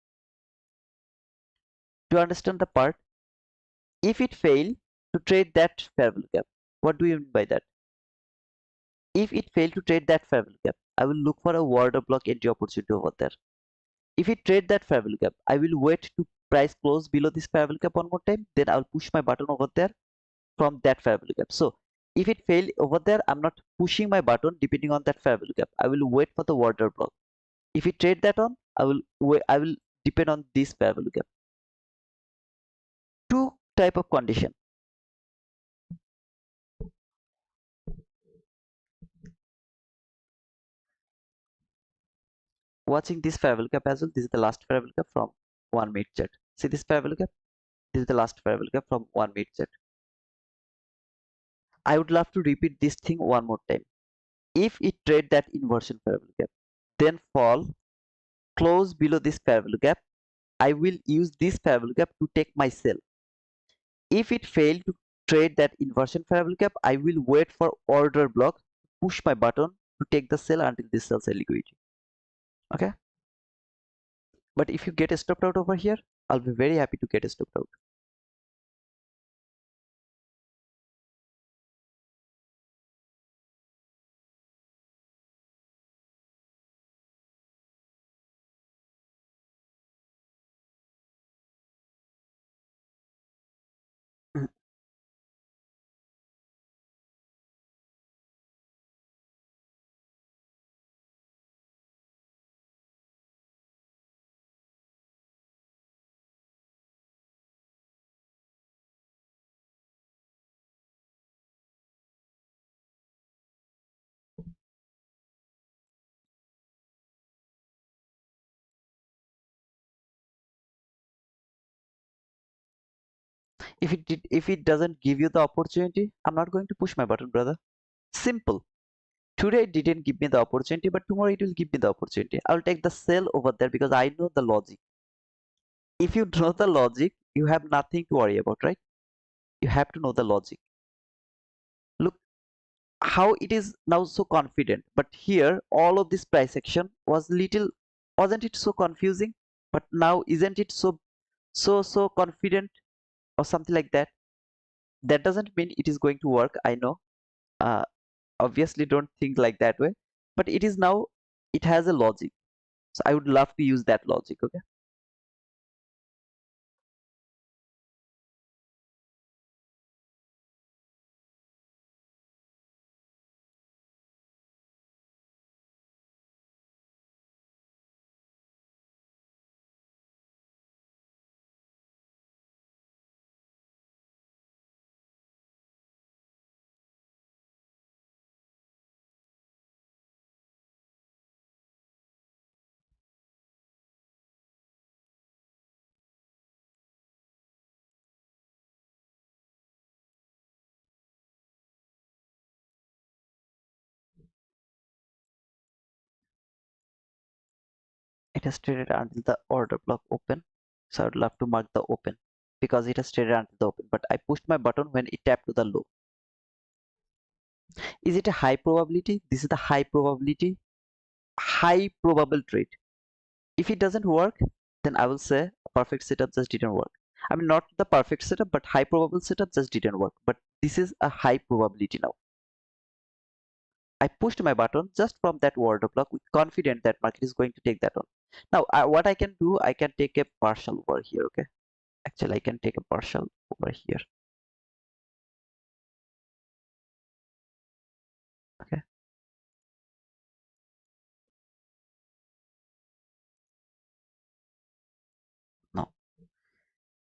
To understand the part, if it failed to trade that fair value gap, what do you mean by that? If it failed to trade that fair value gap, I will look for a order block entry opportunity over there. If it trade that fair value gap, I will wait to price close below this fair value gap one more time. Then I'll push my button over there from that fair value gap. So if it fail over there, I'm not pushing my button depending on that fair value gap. I will wait for the order block. If it trade that on, I will depend on this fair value gap. Two type of condition. Watching this fair value gap as well. This is the last fair value gap from 1 minute chart. See this fair value gap? This is the last fair value gap from 1 minute chart. I would love to repeat this thing one more time. If it trade that inversion fair value gap, then fall close below this fair value gap, I will use this fair value gap to take my sell. If it fail to trade that inversion fair value gap, I will wait for order block, push my button to take the sell until this sells a liquidity. Okay. But if you get stopped out over here, I'll be very happy to get stopped out. If it doesn't give you the opportunity, I'm not going to push my button, brother. Simple. Today it didn't give me the opportunity, but tomorrow it will give me the opportunity. I'll take the sell over there because I know the logic. If you know the logic, you have nothing to worry about, right? You have to know the logic. Look how it is now so confident, but here all of this price action was little, wasn't it so confusing? But now isn't it so confident or something like that? That doesn't mean it is going to work, I know. uh, Obviously don't think like that way, but it is now, it has a logic. So I would love to use that logic. Okay. It has traded until the order block open. So I would love to mark the open because it has traded until the open. But I pushed my button when it tapped to the low. Is it a high probability? This is the high probability, high probable trade. If it doesn't work, then I will say perfect setup just didn't work. I mean, not the perfect setup, but high probable setup just didn't work. But this is a high probability now. I pushed my button just from that order block with confident that market is going to take that on. Now, what I can do, I can take a partial over here. Okay, actually, I can take a partial over here. Okay, now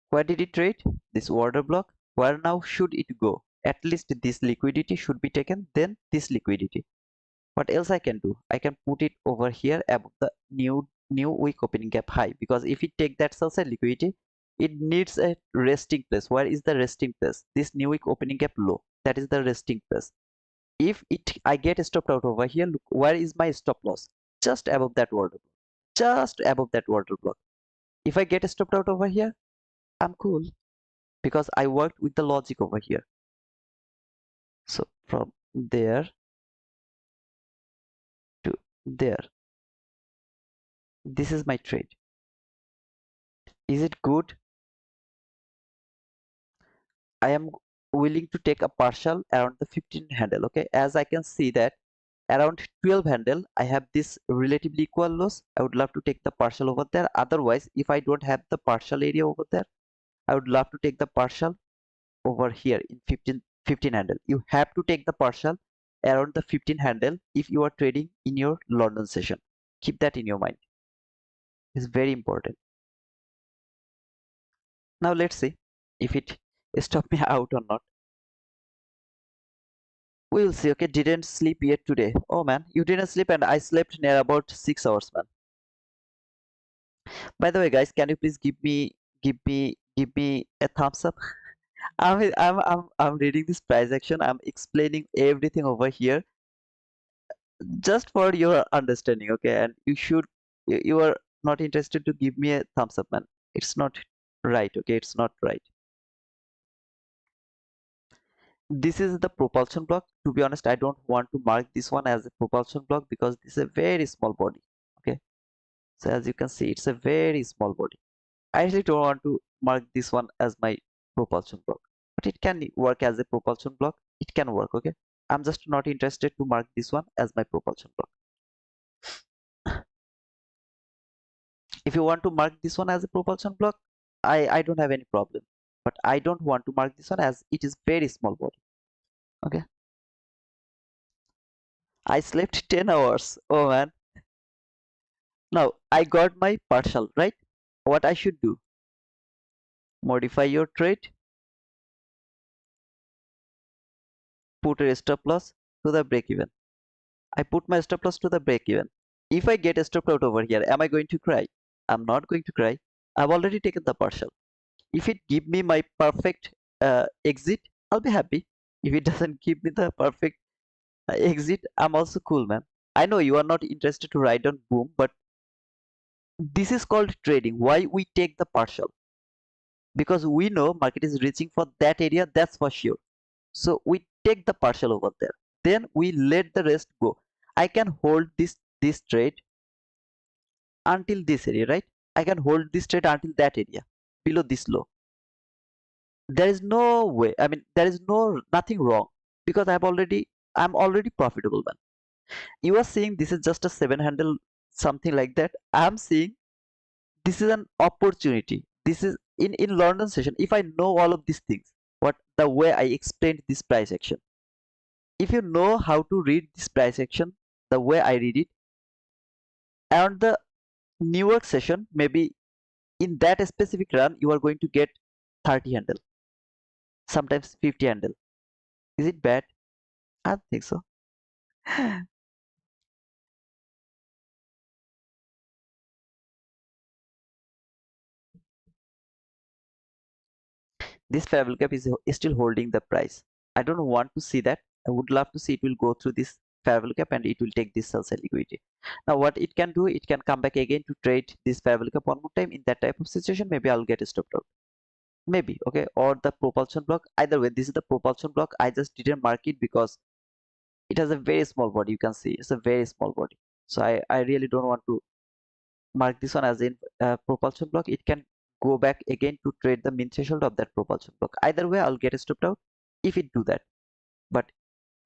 where did it trade? This order block. Where now should it go? At least this liquidity should be taken, then this liquidity. What else I can do? I can put it over here above the new week opening gap high, because if it take that sell side liquidity, it needs a resting place. Where is the resting place? This new week opening gap low. That is the resting place. If it I get stopped out over here, look, where is my stop loss? Just above that order block. Just above that order block. If I get stopped out over here, I'm cool because I worked with the logic over here. So from there to there, this is my trade. Is it good? I am willing to take a partial around the 15 handle. Okay, as I can see that around 12 handle I have this relatively equal loss. I would love to take the partial over there. Otherwise, if I don't have the partial area over there, I would love to take the partial over here in 15 handle. You have to take the partial around the 15 handle if you are trading in your London session. Keep that in your mind. It's very important. Now let's see if it stop me out or not. We will see. Okay, didn't sleep yet today. Oh man, you didn't sleep and I slept near about 6 hours, man. By the way, guys, can you please give me a thumbs up? I'm reading this price action. I'm explaining everything over here just for your understanding, okay? And you are not interested to give me a thumbs up, man. It's not right, okay? It's not right. This is the propulsion block. To be honest, I don't want to mark this one as a propulsion block because this is a very small body, okay? So as you can see, it's a very small body. I actually don't want to mark this one as my propulsion block, but it can work as a propulsion block. It can work, okay? I'm just not interested to mark this one as my propulsion block. If you want to mark this one as a propulsion block, I don't have any problem. But I don't want to mark this one as it is very small body. Okay. I slept 10 hours. Oh man. Now I got my partial, right? What I should do? Modify your trade, put a stop loss to the break even. I put my stop loss to the break even. If I get stopped out over here, am I going to cry? I'm not going to cry. I've already taken the partial. If it give me my perfect exit, I'll be happy. If it doesn't give me the perfect exit, I'm also cool, man. I know you are not interested to ride on boom, but this is called trading. Why we take the partial? Because we know market is reaching for that area, that's for sure. So we take the partial over there. Then we let the rest go. I can hold this trade until this area, right? I can hold this trade until that area below this low. There is no way. I mean, there is nothing wrong because I'm already profitable, man. You are saying this is just a seven handle, something like that. I'm saying this is an opportunity. This is in London session. If I know all of these things, what the way I explained this price action, if you know how to read this price action, the way I read it, and the New York session, maybe in that specific run, you are going to get 30 handle, sometimes 50 handle. Is it bad? I don't think so. This parallel gap is still holding the price. I don't want to see that. I would love to see it will go through this fair value gap and it will take this sell side liquidity. Now what it can do, it can come back again to trade this fair value gap one more time. In that type of situation, maybe I'll get stopped out, maybe. Okay, or the propulsion block. Either way, this is the propulsion block. I just didn't mark it because it has a very small body. You can see it's a very small body, so I really don't want to mark this one as in propulsion block. It can go back again to trade the min threshold of that propulsion block. Either way, I'll get stopped out if it do that. But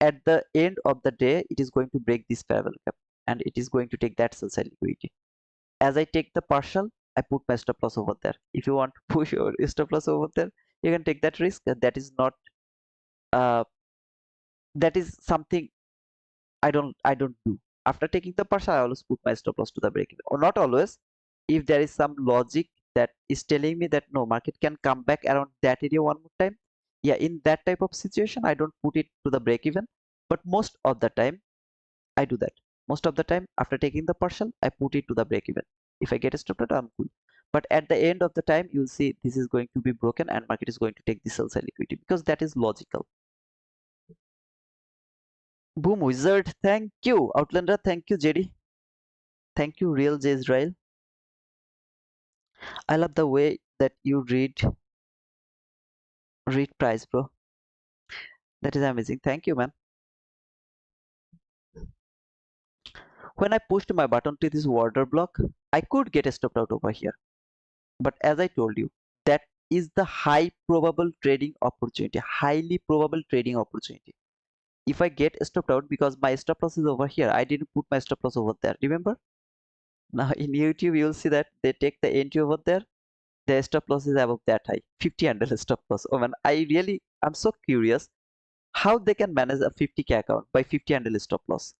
at the end of the day, it is going to break this fair value gap and it is going to take that sell side liquidity. As I take the partial, I put my stop loss over there. If you want to push your stop loss over there, you can take that risk. That is not that is something I don't do. After taking the partial, I always put my stop loss to the break even. Or not always. If there is some logic that is telling me that no, market can come back around that area one more time, yeah, in that type of situation, I don't put it to the break even. But most of the time, I do that. Most of the time, after taking the partial, I put it to the break even. If I get stopped out, I'm cool. But at the end of the time, you'll see this is going to be broken and market is going to take the sell side liquidity because that is logical. Boom Wizard, thank you. Outlander, thank you. JD, thank you. Real J Israel. I love the way that you read price, bro. That is amazing. Thank you, man. When I pushed my button to this order block, I could get stopped out over here. But as I told you, that is the high probable trading opportunity, highly probable trading opportunity. If I get stopped out because my stop loss is over here, I didn't put my stop loss over there. Remember? Now in YouTube, you'll see that they take the entry over there. Their stop loss is above that high, 50 handle stop loss. Oh man, I'm so curious how they can manage a 50K account by 50 handle stop loss.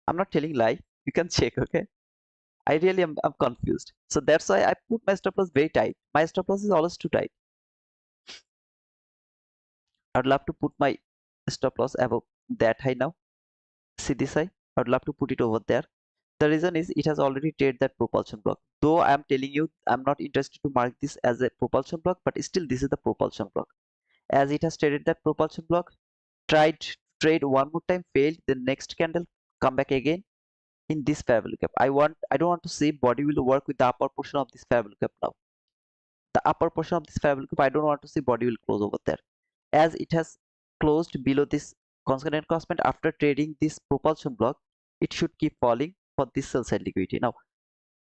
I'm not telling lie. You can check, okay? I really am I'm confused. So that's why I put my stop loss very tight. My stop loss is always too tight. I'd love to put my stop loss above that high now. See this high? I'd love to put it over there. The reason is it has already traded that propulsion block. Though I'm telling you, I'm not interested to mark this as a propulsion block, but still this is the propulsion block. As it has traded that propulsion block, tried to trade one more time, failed, the next candle, come back again in this fair value gap. I don't want to say body will work with the upper portion of this fair value gap now. The upper portion of this fair value gap, I don't want to see body will close over there. As it has closed below this constant crossment after trading this propulsion block, it should keep falling for this sell side liquidity. Now,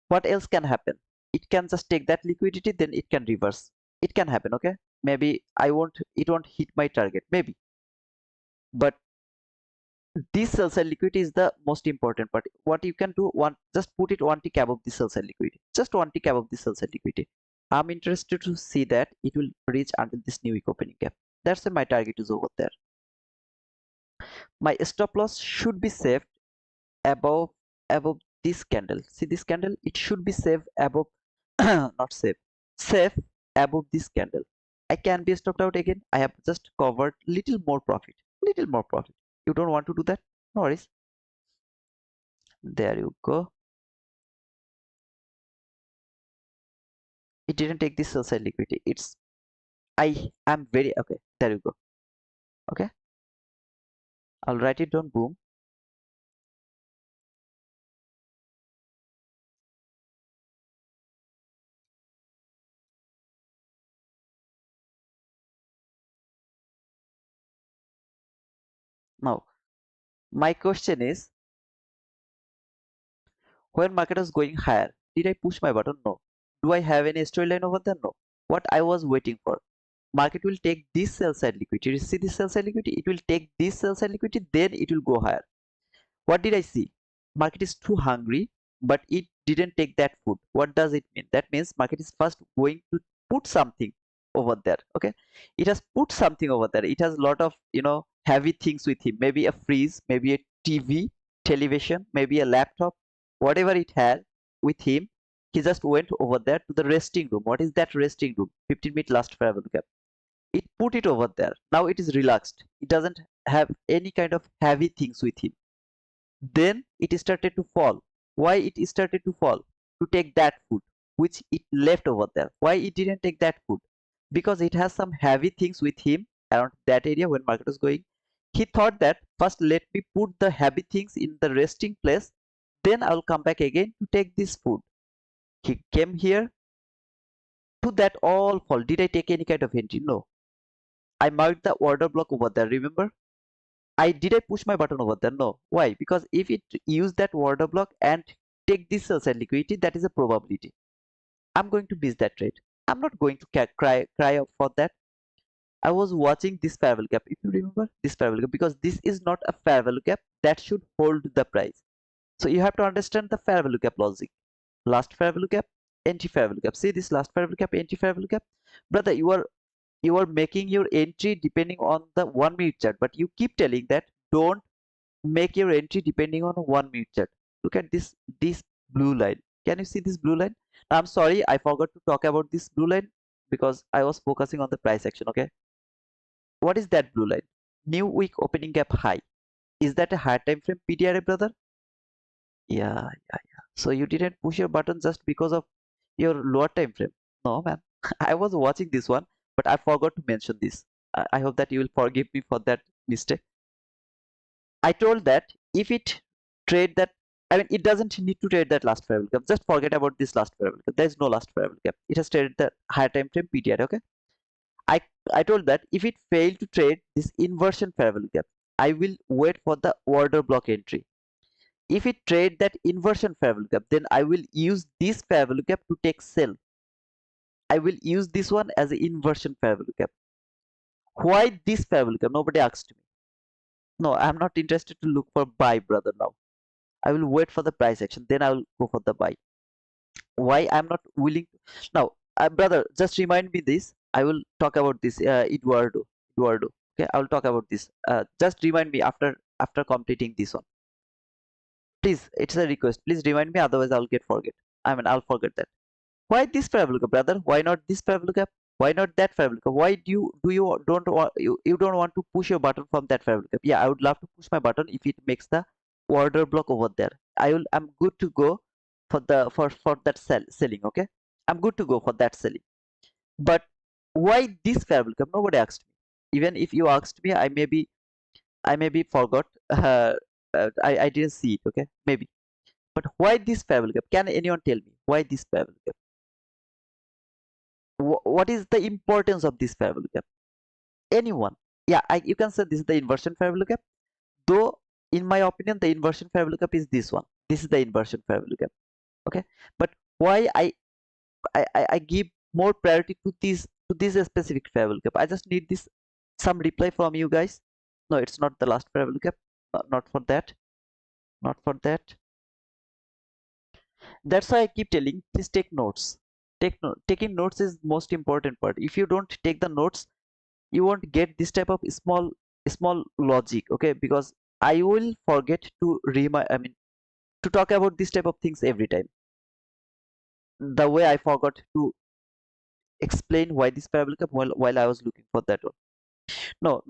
what else can happen? It can just take that liquidity, then it can reverse. It can happen, okay? Maybe it won't hit my target, maybe. But this sell side liquidity is the most important part. What you can do, just put it one tick above the sell side liquidity. Just one tick above the sell side liquidity. I'm interested to see that it will reach until this new week opening gap. That's why my target is over there. My stop loss should be saved above this candle. See this candle? It should be saved above not safe above this candle. I can be stopped out again. I have just covered little more profit. Little more profit. You don't want to do that? No worries. There you go. It didn't take this sell side liquidity. I am very okay. There you go. Okay. I'll write it down. Boom. Now, my question is, when market was going higher, did I push my button? No. Do I have any storyline over there? No. What I was waiting for, market will take this sell side liquidity. You see this sell side liquidity? It will take this sell side liquidity, then it will go higher. What did I see? Market is too hungry, but it didn't take that food. What does it mean? That means market is first going to put something over there. Okay, it has put something over there. It has a lot of heavy things with him. Maybe a fridge, maybe a TV, television, maybe a laptop, whatever it had with him. He just went over there to the resting room. What is that resting room? 15-minute last travel gap. It put it over there. Now it is relaxed. It doesn't have any kind of heavy things with him. Then it started to fall. Why it started to fall? To take that food which it left over there. Why it didn't take that food? Because it has some heavy things with him around that area when market was going. He thought that first let me put the heavy things in the resting place, then I'll come back again to take this food. He came here to that all fall. Did I take any kind of entry? No. I marked the order block over there, remember? Did I push my button over there? No. Why? Because if it use that order block and take this sell side liquidity, that is a probability. I'm going to miss that trade. I'm not going to cry out for that. I was watching this fair value gap. If you remember this fair value gap, because this is not a fair value gap that should hold the price. So you have to understand the fair value gap logic. Last fair value gap, anti fair value gap. See this last fair value gap, anti fair value gap, brother. You are making your entry depending on the 1 minute chart, but you keep telling that don't make your entry depending on a 1 minute chart. Look at this blue line. Can you see this blue line? Now, I'm sorry, I forgot to talk about this blue line because I was focusing on the price action. Okay, what is that blue line? New week opening gap high. Is that a higher time frame PDRA, brother? Yeah. So you didn't push your button just because of your lower time frame? No, man. I was watching this one, but I forgot to mention this. I hope that you will forgive me for that mistake. I told that if it trade that, I mean, it doesn't need to trade that last fair value gap. Just forget about this last fair value gap. There is no last fair value gap. It has traded the higher time frame PTR. Okay. I I told that if it failed to trade this inversion fair value gap, I will wait for the order block entry. If it trade that inversion fair value gap, then I will use this fair value gap to take sell. I will use this one as an inversion fair value gap. Why this fair value gap? Nobody asked me. No, I'm not interested to look for buy, brother. Now I will wait for the price action, then I will go for the buy. Why I'm not willing to... Now, brother, just remind me this. I will talk about this. Eduardo. Okay, I will talk about this. Just remind me after completing this one. Please, it's a request. Please remind me, otherwise I'll forget. I mean, I'll forget that. Why this fair value gap, brother? Why not this fair value gap? Why not that fair value gap? Why you don't want you don't want to push your button from that fair value gap? Yeah, I would love to push my button if it makes the order block over there. I'm good to go for that selling. Okay, I'm good to go for that selling. But why this fair value gap? Nobody asked me. Even if you asked me, I maybe forgot. I didn't see it. Okay, maybe. But why this fair value gap? Can anyone tell me why this fair value gap? What is the importance of this fair value gap? Anyone? Yeah, you can say this is the inversion fair value gap. Though, in my opinion, the inversion fair value gap is this one. This is the inversion fair value gap. Okay, but why I give more priority to this specific fair value gap? I just need this some reply from you guys. No, it's not the last fair value gap. Not for that. Not for that. That's why I keep telling, please take notes. Taking notes is most important part. If you don't take the notes, you won't get this type of small logic. Okay, because I will forget to to talk about this type of things every time. The way I forgot to explain why this parabolic up while I was looking for that one. No.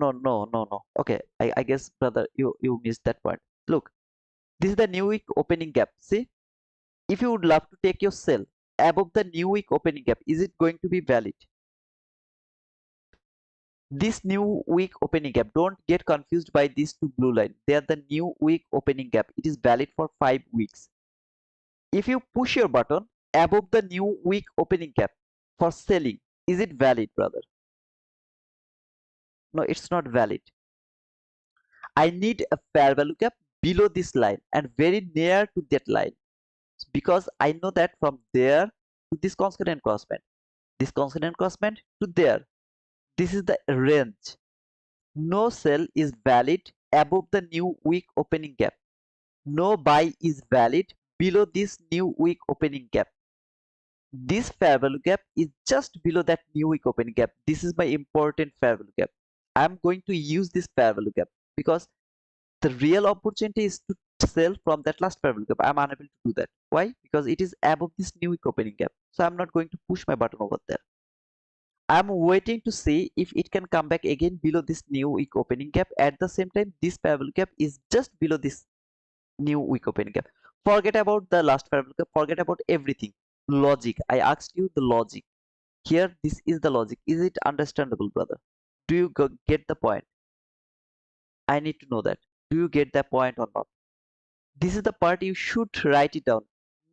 Okay, I guess, brother, you missed that part. Look, this is the new week opening gap. See, if you would love to take your sell above the new week opening gap, is it going to be valid? This new week opening gap, don't get confused by these two blue line. They are the new week opening gap. It is valid for 5 weeks. If you push your button above the new week opening gap for selling, is it valid, brother? No, it's not valid. I need a fair value gap below this line and very near to that line, because I know that from there to this constant crossband, this constant crossband to there, this is the range. No sell is valid above the new week opening gap. No buy is valid below this new week opening gap. This fair value gap is just below that new week opening gap. This is my important fair value gap. I'm going to use this fair value gap because the real opportunity is to sell from that last fair value gap. I'm unable to do that. Why? Because it is above this new week opening gap. So I'm not going to push my button over there. I'm waiting to see if it can come back again below this new week opening gap. At the same time, this fair value gap is just below this new week opening gap. Forget about the last fair value gap. Forget about everything. Logic. I asked you the logic. Here, this is the logic. Is it understandable, brother? Do you get the point? I need to know that. Do you get that point or not? This is the part you should write it down.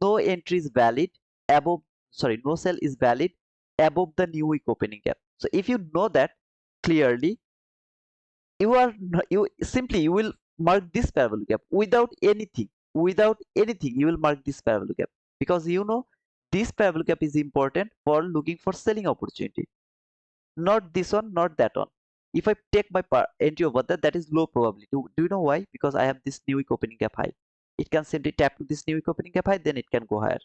No entry is valid above, sorry, no sell is valid above the new week opening gap. So if you know that clearly, you simply you will mark this parallel gap without anything you will mark this parallel gap, because you know this parallel gap is important for looking for selling opportunity, not this one, not that one. If I take my entry over there, that is low probability. Do you know why? Because I have this new week opening gap high. It can simply tap to this new week opening gap high, then it can go higher.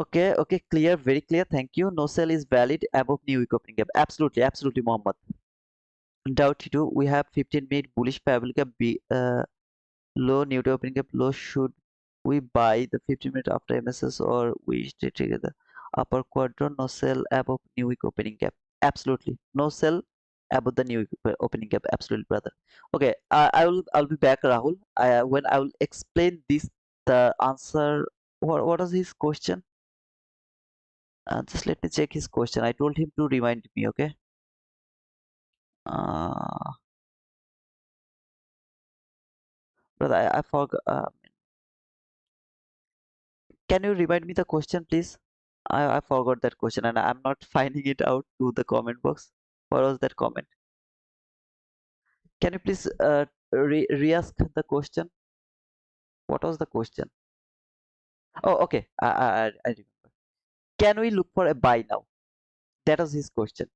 Okay, okay, clear, very clear, thank you. No sell is valid above new week opening gap. Absolutely, absolutely, Mohammed. Doubt you do. We have 15-minute bullish parabolic gap low, new to opening gap low. Should we buy the 15-minute after MSS, or we stay trigger the upper quadrant? No sell above new week opening gap. Absolutely, no sell above the new week opening gap. Absolutely, brother. Okay, I'll be back, Rahul. When I will explain this, the answer. What was his question? Just let me check his question. I told him to remind me. Okay. Uh, brother, I forgot. Can you remind me the question, please? I forgot that question and I'm not finding it out to the comment box. What was that comment? Can you please re-ask the question? What was the question? Oh, okay. I remember. Can we look for a buy now? That was his question.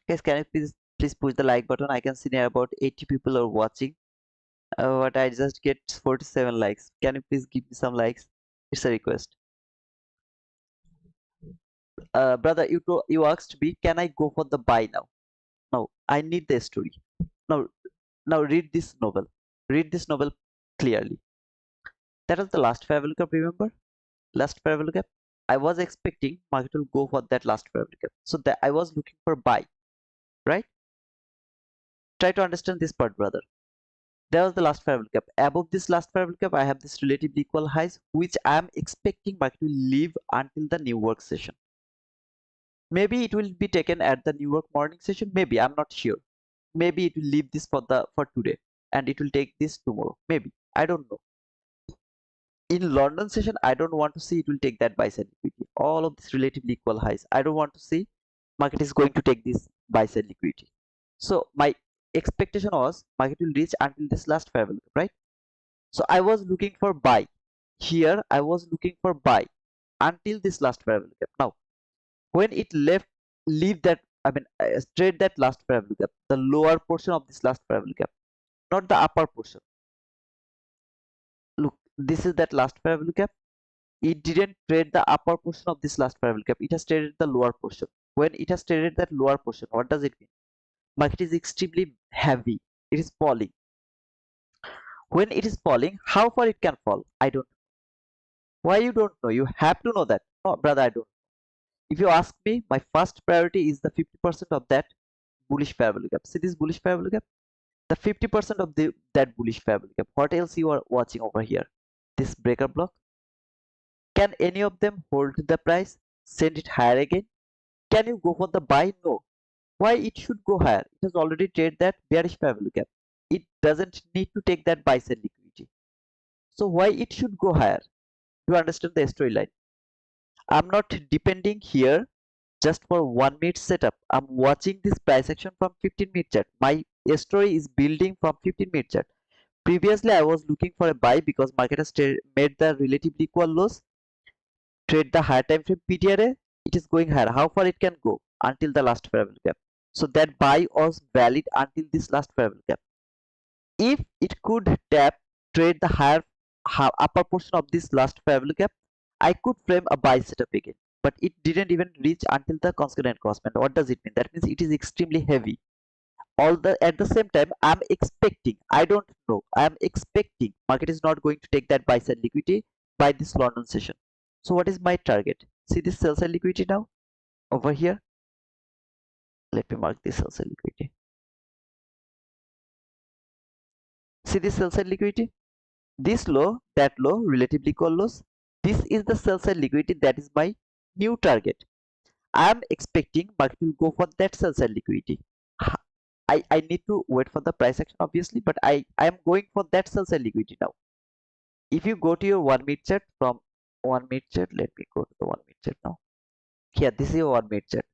Guys, can you please push the like button? I can see near about 80 people are watching, but I just get 47 likes. Can you please give me some likes? It's a request. Brother, you asked me, can I go for the buy now? No, I need the story. Now, now read this novel. Read this novel clearly. That was the last fair value gap, remember? Last fair value gap. I was expecting market will go for that last fair value gap. So that I was looking for buy, right? Try to understand this part, brother. That was the last fair value gap. Above this last fair value gap, I have this relatively equal highs, which I am expecting market will leave until the new work session. Maybe it will be taken at the new work morning session. Maybe, I'm not sure. Maybe it will leave this for today and it will take this tomorrow. Maybe, I don't know. In London session, I don't want to see it will take that buy side liquidity. All of this relatively equal highs. I don't want to see market is going to take this buy side liquidity. So my expectation was market will reach until this last fair value, right? So I was looking for buy. Here I was looking for buy until this last fair value gap. Now, when it leave that, trade that last fair value gap, the lower portion of this last fair value gap, not the upper portion. Look, this is that last fair value gap. It didn't trade the upper portion of this last fair value gap. It has traded the lower portion. When it has traded that lower portion, what does it mean? Market is extremely heavy. It is falling. When it is falling, how far it can fall? I don't know. Why you don't know? You have to know that. No, brother, I don't. If you ask me, my first priority is the 50% of that bullish fair value gap. See this bullish fair value gap? The 50% of that bullish fair value gap. What else you are watching over here? This breaker block. Can any of them hold the price? Send it higher again? Can you go for the buy? No. Why it should go higher? It has already traded that bearish fair value gap. It doesn't need to take that buy side liquidity. So why it should go higher? You understand the storyline? I'm not depending here just for 1 minute setup. I'm watching this price action from 15-minute chart. My story is building from 15-minute chart. Previously, I was looking for a buy because market has made the relatively equal lows. Trade the higher time frame PTRA. It is going higher. How far it can go? Until the last fair value gap. So that buy was valid until this last fair value gap. If it could trade the higher upper portion of this last fair value gap, I could frame a buy setup again. But it didn't even reach until the consequent crossband. What does it mean? That means it is extremely heavy. At the same time, I'm expecting, I don't know, I'm expecting market is not going to take that buy side liquidity by this London session. So what is my target? See this sell side liquidity now over here. Let me mark this sell side liquidity. See this sell side liquidity? This low, that low, relatively equal lows. This is the sell side liquidity. That is my new target. I am expecting market will go for that sell side liquidity. I need to wait for the price action obviously, but I am going for that sell side liquidity now. If you go to your 1 minute chart, from 1 minute chart, let me go to the 1 minute chart now. Here, this is your 1 minute chart.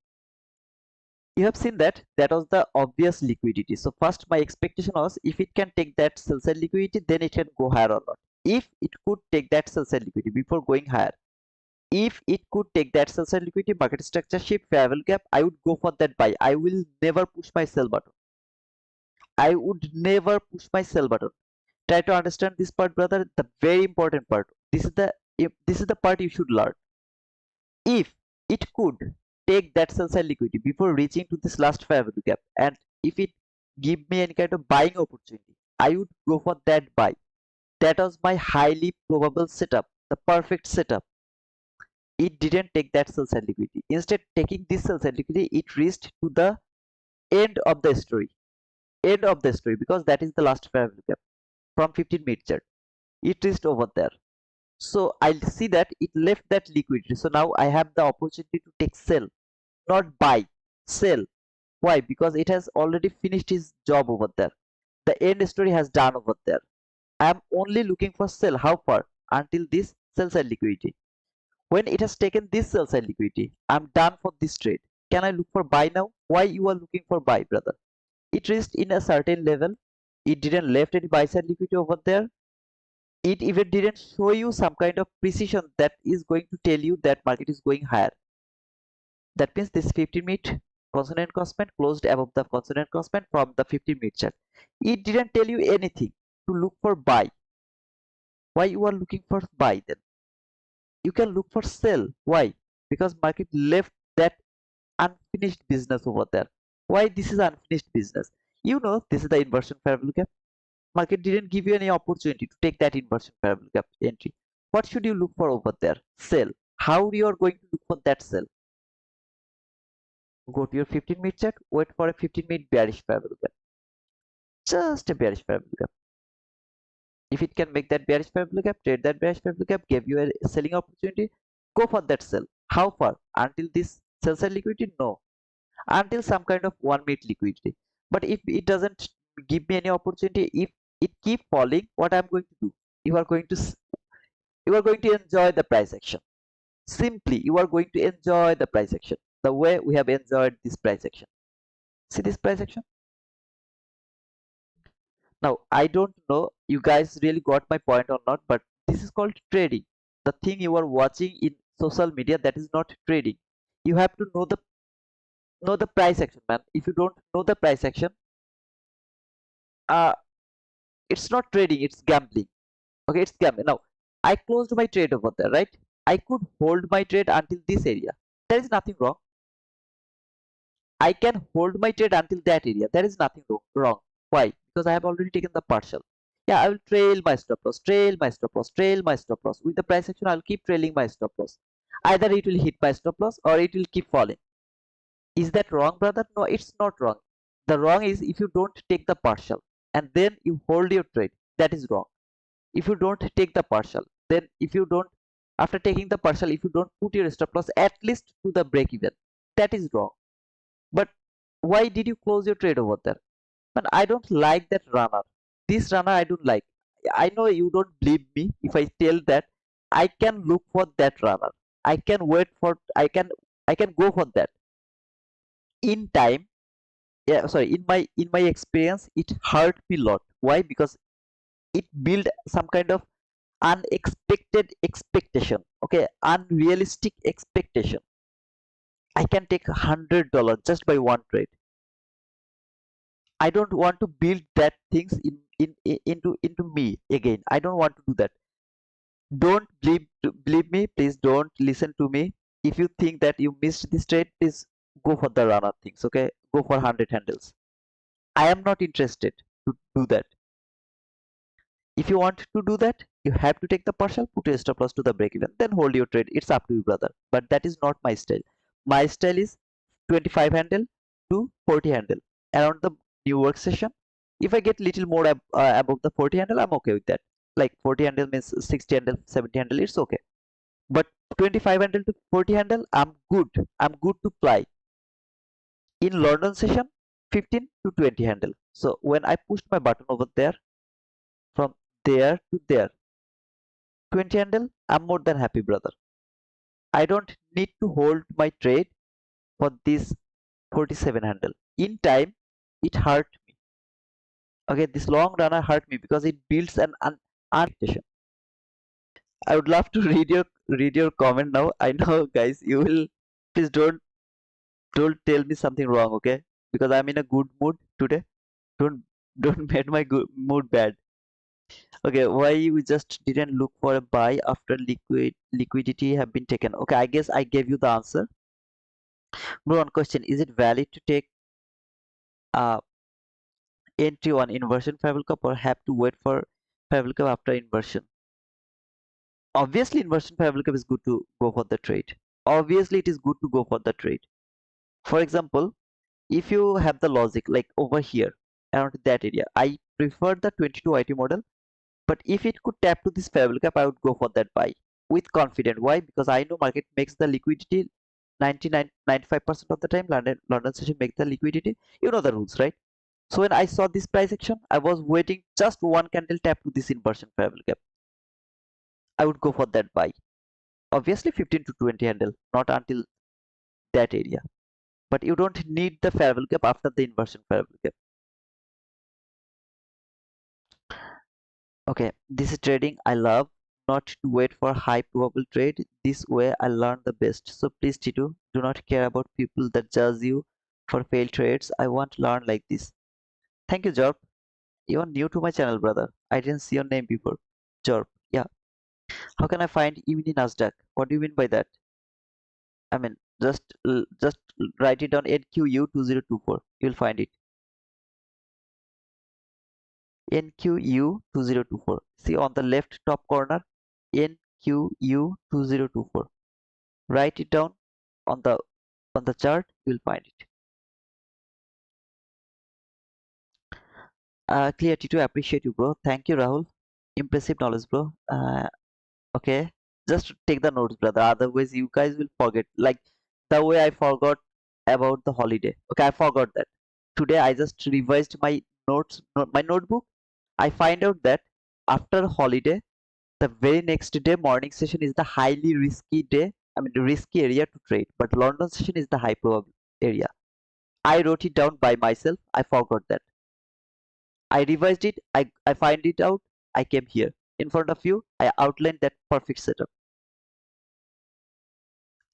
You have seen that that was the obvious liquidity. So first my expectation was, if it can take that sell side liquidity, then it can go higher or not. If it could take that sell side liquidity before going higher, if it could take that sell side liquidity, market structure shift, fair value gap, I would go for that buy. I will never push my sell button. I would never push my sell button. Try to understand this part, brother. The very important part. This is the part you should learn. If it could take that sell side liquidity before reaching to this last fair value gap, and if it give me any kind of buying opportunity, I would go for that buy. That was my highly probable setup, the perfect setup. It didn't take that sell side liquidity. Instead, taking this sell side liquidity, it reached to the end of the story. End of the story, because that is the last fair value gap from 15-minute chart. It reached over there. So I'll see that it left that liquidity. So now I have the opportunity to take sell, not buy, sell. Why? Because it has already finished its job over there. The end story has done over there. I am only looking for sell. How far? Until this sell side liquidity. When it has taken this sell side liquidity, I'm done for this trade. Can I look for buy now? Why you are looking for buy, brother? It reached in a certain level. It didn't left any buy side liquidity over there. It even didn't show you some kind of precision that is going to tell you that market is going higher. That means this 15-minute consonant crossband closed above the consonant crossband from the 15-minute chart. It didn't tell you anything to look for buy. Why you are looking for buy then? You can look for sell. Why? Because market left that unfinished business over there. Why this is unfinished business? You know this is the inversion fair value gap. Market didn't give you any opportunity to take that inversion fair value gap entry. What should you look for over there? Sell. How you are going to look for that sell? Go to your 15-minute chart, wait for a 15-minute bearish fair value gap. Just a bearish fair value gap. If it can make that bearish fair value gap, trade that bearish fair value gap, give you a selling opportunity, go for that sell. How far? Until this sell side liquidity? No. Until some kind of 1 minute liquidity. But if it doesn't give me any opportunity, if it keep falling, what I'm going to do? You are going to enjoy the price action. Simply, you are going to enjoy the price action the way we have enjoyed this price action. See this price action? Now, I don't know you guys really got my point or not, but this is called trading. The thing you are watching in social media, that is not trading. You have to know the price action, man. If you don't know the price action, uh it's not trading, it's gambling. Okay, it's gambling. Now, I closed my trade over there, right? I could hold my trade until this area. There is nothing wrong. I can hold my trade until that area. There is nothing wrong. Why? Because I have already taken the partial. Yeah, I will trail my stop loss, trail my stop loss, trail my stop loss. With the price action, I'll keep trailing my stop loss. Either it will hit my stop loss or it will keep falling. Is that wrong, brother? No, it's not wrong. The wrong is if you don't take the partial and then you hold your trade. That is wrong. If you don't take the partial, then if you don't, after taking the partial, if you don't put your stop loss at least to the break even, that is wrong. But why did you close your trade over there? But I don't like that runner. This runner I don't like. I know you don't believe me if I tell that I can look for that runner. I can wait for I can go for that. In time, yeah, sorry, in my experience, it hurt me a lot. Why? Because it built some kind of unexpected expectation. Okay, unrealistic expectation. I can take $100 just by one trade. I don't want to build that things into me again. I don't want to do that. Don't believe me. Please don't listen to me. If you think that you missed this trade, please go for the runner things. Okay, go for 100 handles. I am not interested to do that. If you want to do that, you have to take the partial, put your stop loss to the break even, then hold your trade. It's up to you, brother. But that is not my style. My style is 25 handle, to 40 handle around the new work session. If I get little more above the 40 handle, I'm okay with that. Like 40 handle means 60 handle, 70 handle, it's okay. But 25 handle to 40 handle, I'm good. I'm good to play. In London session, 15 to 20 handle. So when I pushed my button over there, from there to there, 20 handle, I'm more than happy, brother. I don't need to hold my trade for this 47 handle. In time, it hurt me. Okay, this long runner hurt me because it builds an expectation. I would love to read your comment now. I know, guys, you will. Please don't tell me something wrong, okay? Because I'm in a good mood today. Don't don't make my good mood bad. Okay, why we just didn't look for a buy after liquidity have been taken? Okay, I guess I gave you the answer. Bro, one question: is it valid to take uh entry on inversion Fable Cup or have to wait for Fable Cup after inversion? Obviously, inversion Fable Cup is good to go for the trade. Obviously, it is good to go for the trade. For example, if you have the logic like over here around that area, I prefer the 22 IT model. But if it could tap to this Fable Cap, I would go for that buy with confidence. Why? Because I know market makes the liquidity 95% of the time. London session makes the liquidity. You know the rules, right? So when I saw this price action, I was waiting just one candle tap to this inversion Fable Cap. I would go for that buy. Obviously 15 to 20 handle, not until that area. But you don't need the Fable Cap after the inversion Fable Cap. Okay, this is trading I love, not to wait for high probable trade. This way I learn the best. So please Titu, do not care about people that judge you for failed trades. I want to learn like this. Thank you, Jorp. You are new to my channel, brother. I didn't see your name before. Jorp, yeah. How can I find even in Nasdaq? What do you mean by that? I mean, just write it down NQU2024. You'll find it. NQU2024. See on the left top corner, NQU2024. Write it down on the chart. You'll find it. Clear to appreciate you, bro. Thank you, Rahul. Impressive knowledge, bro. Okay, just take the notes, brother. Otherwise, you guys will forget. Like the way I forgot about the holiday. Okay, I forgot that. Today I just revised my notes, my notebook. I find out that after holiday, the very next day morning session is the highly risky day. I mean, the risky area to trade. But London session is the high probable area. I wrote it down by myself. I forgot that. I revised it. I find it out. I came here in front of you. I outlined that perfect setup.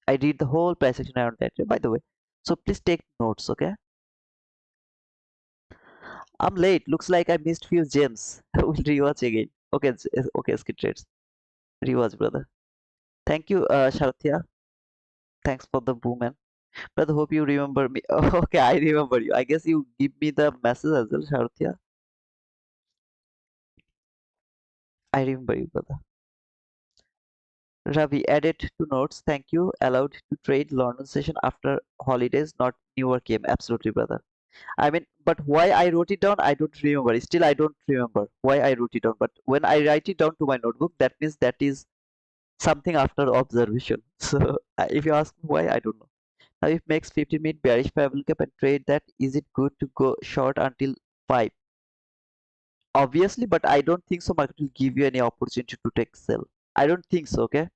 I read the whole price action around that, by the way. So please take notes, okay? I'm late. Looks like I missed few gems. We'll rewatch again. Okay, okay, skip trades. Rewatch, brother. Thank you, Sharathia. Thanks for the boom, man. Brother, hope you remember me. Okay, I remember you. I guess you give me the message as well, Sharathia. I remember you, brother. Ravi added to notes. Thank you. Allowed to trade London session after holidays, not Newark game. Absolutely, brother. I mean, but why I wrote it down, I don't remember. Still, I don't remember why I wrote it down. But when I write it down to my notebook, that means that is something after observation. So if you ask me why, I don't know. Now, if makes 15-minute bearish parabolic cap and trade that, is it good to go short until 5? Obviously, but I don't think so. Market will give you any opportunity to take sell. I don't think so. Okay.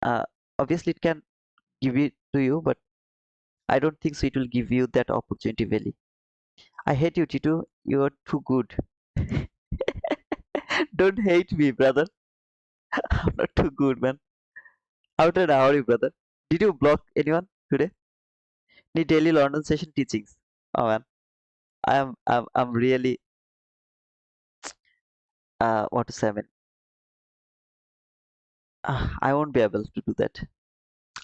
Uh, Obviously, it can give it to you, but I don't think so. It will give you that opportunity value. I hate you, Tito. You're too good. Don't hate me, brother. I'm not too good, man. How are you, brother? Did you block anyone today? Need daily London session teachings. Oh man, I'm really what to say, I mean, I won't be able to do that.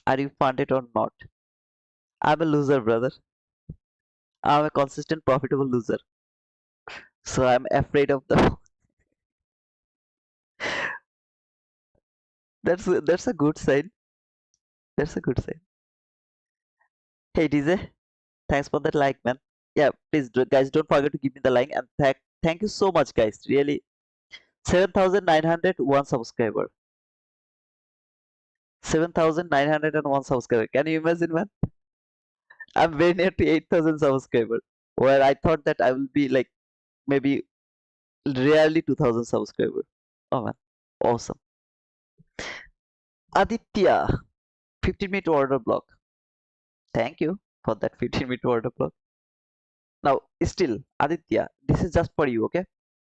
Are you funded or not? I'm a loser, brother. I'm a consistent, profitable loser. So I'm afraid of the. That's a good sign. That's a good sign. Hey DJ, Thanks for that like, man. Yeah, please, guys, don't forget to give me the like, and thank you so much, guys. Really, 7,901 subscriber. 7,901 subscriber. Can you imagine, man? I'm very near to 8,000 subscriber. Where I thought that I will be like maybe rarely 2,000 subscriber. Oh man, awesome. Aditya, 15-minute order block. Thank you for that 15-minute order block. Now, still, Aditya, this is just for you, okay?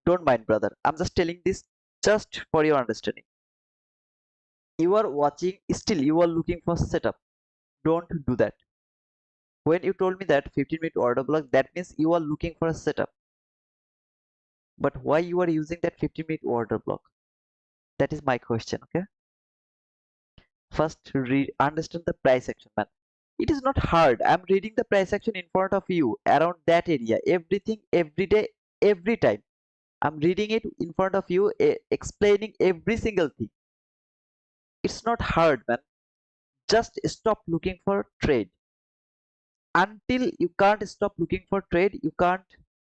Don't mind, brother. I'm just telling this just for your understanding. You are watching, still, you are looking for setup. Don't do that. When you told me that 15-minute order block, that means you are looking for a setup. But why you are using that 15-minute order block? That is my question, okay? First, understand the price action, man. It is not hard. I'm reading the price action in front of you around that area. Everything, every day, every time. I'm reading it in front of you, explaining every single thing. It's not hard, man. Just stop looking for trade. Until you can't stop looking for trade, you can't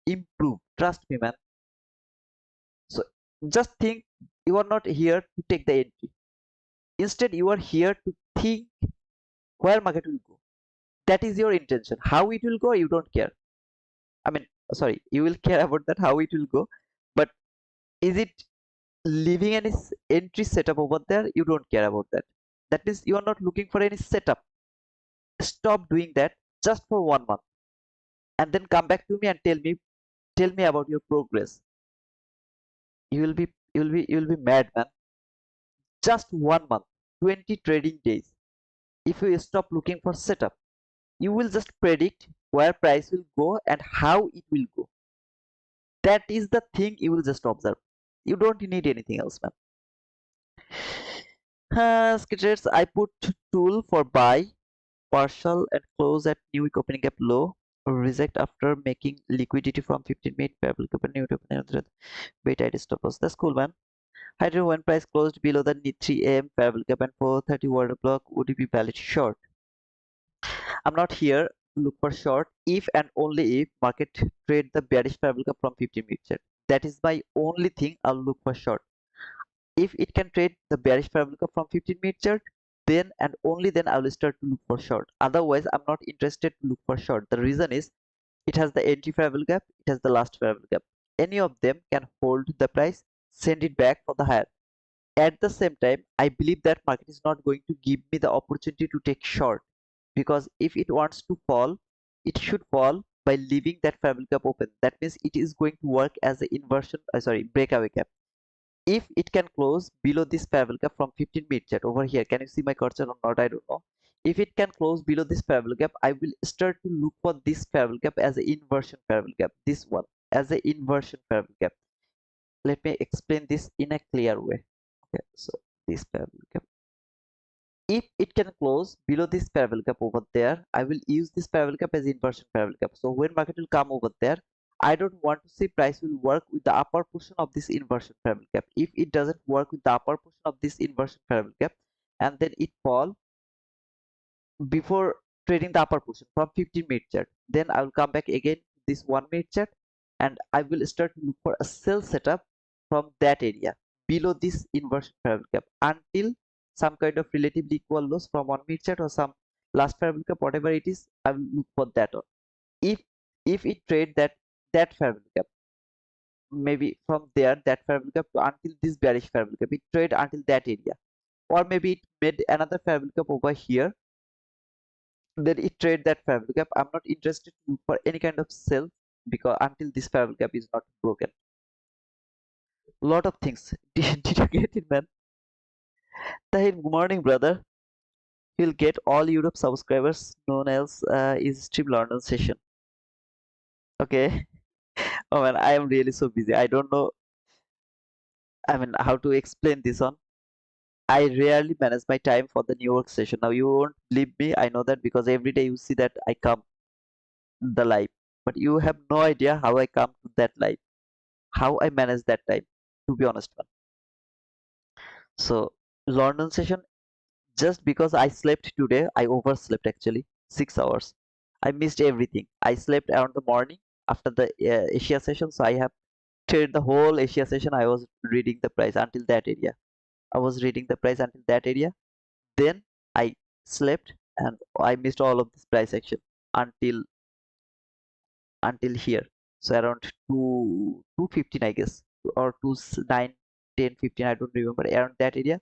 improve. Trust me, man. So just think you are not here to take the entry. Instead, you are here to think where market will go. That is your intention. How it will go, you don't care. I mean, sorry, you will care about that how it will go, but is it leaving any entry setup over there? You don't care about that. That means you are not looking for any setup. Stop doing that just for 1 month, and then come back to me and tell me about your progress. You will be mad, man. Just 1 month, 20 trading days. If you stop looking for setup, you will just predict where price will go and how it will go. That is the thing you will just observe. You don't need anything else, man. Skitters, I put tool for buy, partial and close at new week opening gap low, reject after making liquidity from 15-minute parallel gap and new week opening gap. Wait, I stop us. That's cool, man. Hydro when price closed below the 3 a.m. parallel gap and 4:30 order block, would it be valid short? I'm not here to look for short if and only if market trade the bearish parallel gap from 15 minutes chart. That is my only thing I'll look for short. If it can trade the bearish parallel gap from 15-minute chart, then and only then I will start to look for short. Otherwise, I'm not interested to look for short. The reason is it has the entry parallel gap, it has the last parallel gap. Any of them can hold the price, send it back for the higher. At the same time, I believe that market is not going to give me the opportunity to take short, because if it wants to fall, it should fall by leaving that parallel gap open. That means it is going to work as an inversion, breakaway gap. If it can close below this parallel gap from 15-minute chart over here, can you see my cursor or not? I don't know. If it can close below this parallel gap, I will start to look for this parallel gap as an inversion parallel gap. This one as an inversion parallel gap. Let me explain this in a clear way. Okay, so this parallel gap. If it can close below this parallel gap over there, I will use this parallel gap as inversion parallel gap. So when market will come over there, I don't want to see price will work with the upper portion of this inversion parallel gap. If it doesn't work with the upper portion of this inversion parallel gap, and then it fall before trading the upper portion from 15-minute chart, then I will come back again to this 1-minute chart, and I will start to look for a sell setup from that area below this inversion parallel gap until some kind of relatively equal loss from 1-minute chart or some last parallel gap, whatever it is. I will look for that one. If it trade that parallel gap, maybe from there that parallel gap to until this bearish parallel gap, it trade until that area, or maybe it made another parallel gap over here, then it trade that parallel gap. I'm not interested to look for any kind of sell, because until this parallel gap is not broken. Lot of things. Did you get it, man? Tahir, good morning, brother. You'll get all Europe subscribers known as is stream London session. Okay. Oh man, I am really so busy. I don't know. I mean, how to explain this on. I rarely manage my time for the New York session. Now you won't believe me. I know that because every day you see that I come the live, but you have no idea how I come to that live, how I manage that time. To be honest, man. So London session, just because I slept today, I overslept actually 6 hours. I missed everything. I slept around the morning after the Asia session, so I have traded the whole Asia session. I was reading the price until that area. I was reading the price until that area. Then I slept and I missed all of this price action until here. So around 2:15, I guess, or 2:09, 10, 15, I don't remember. Around that area,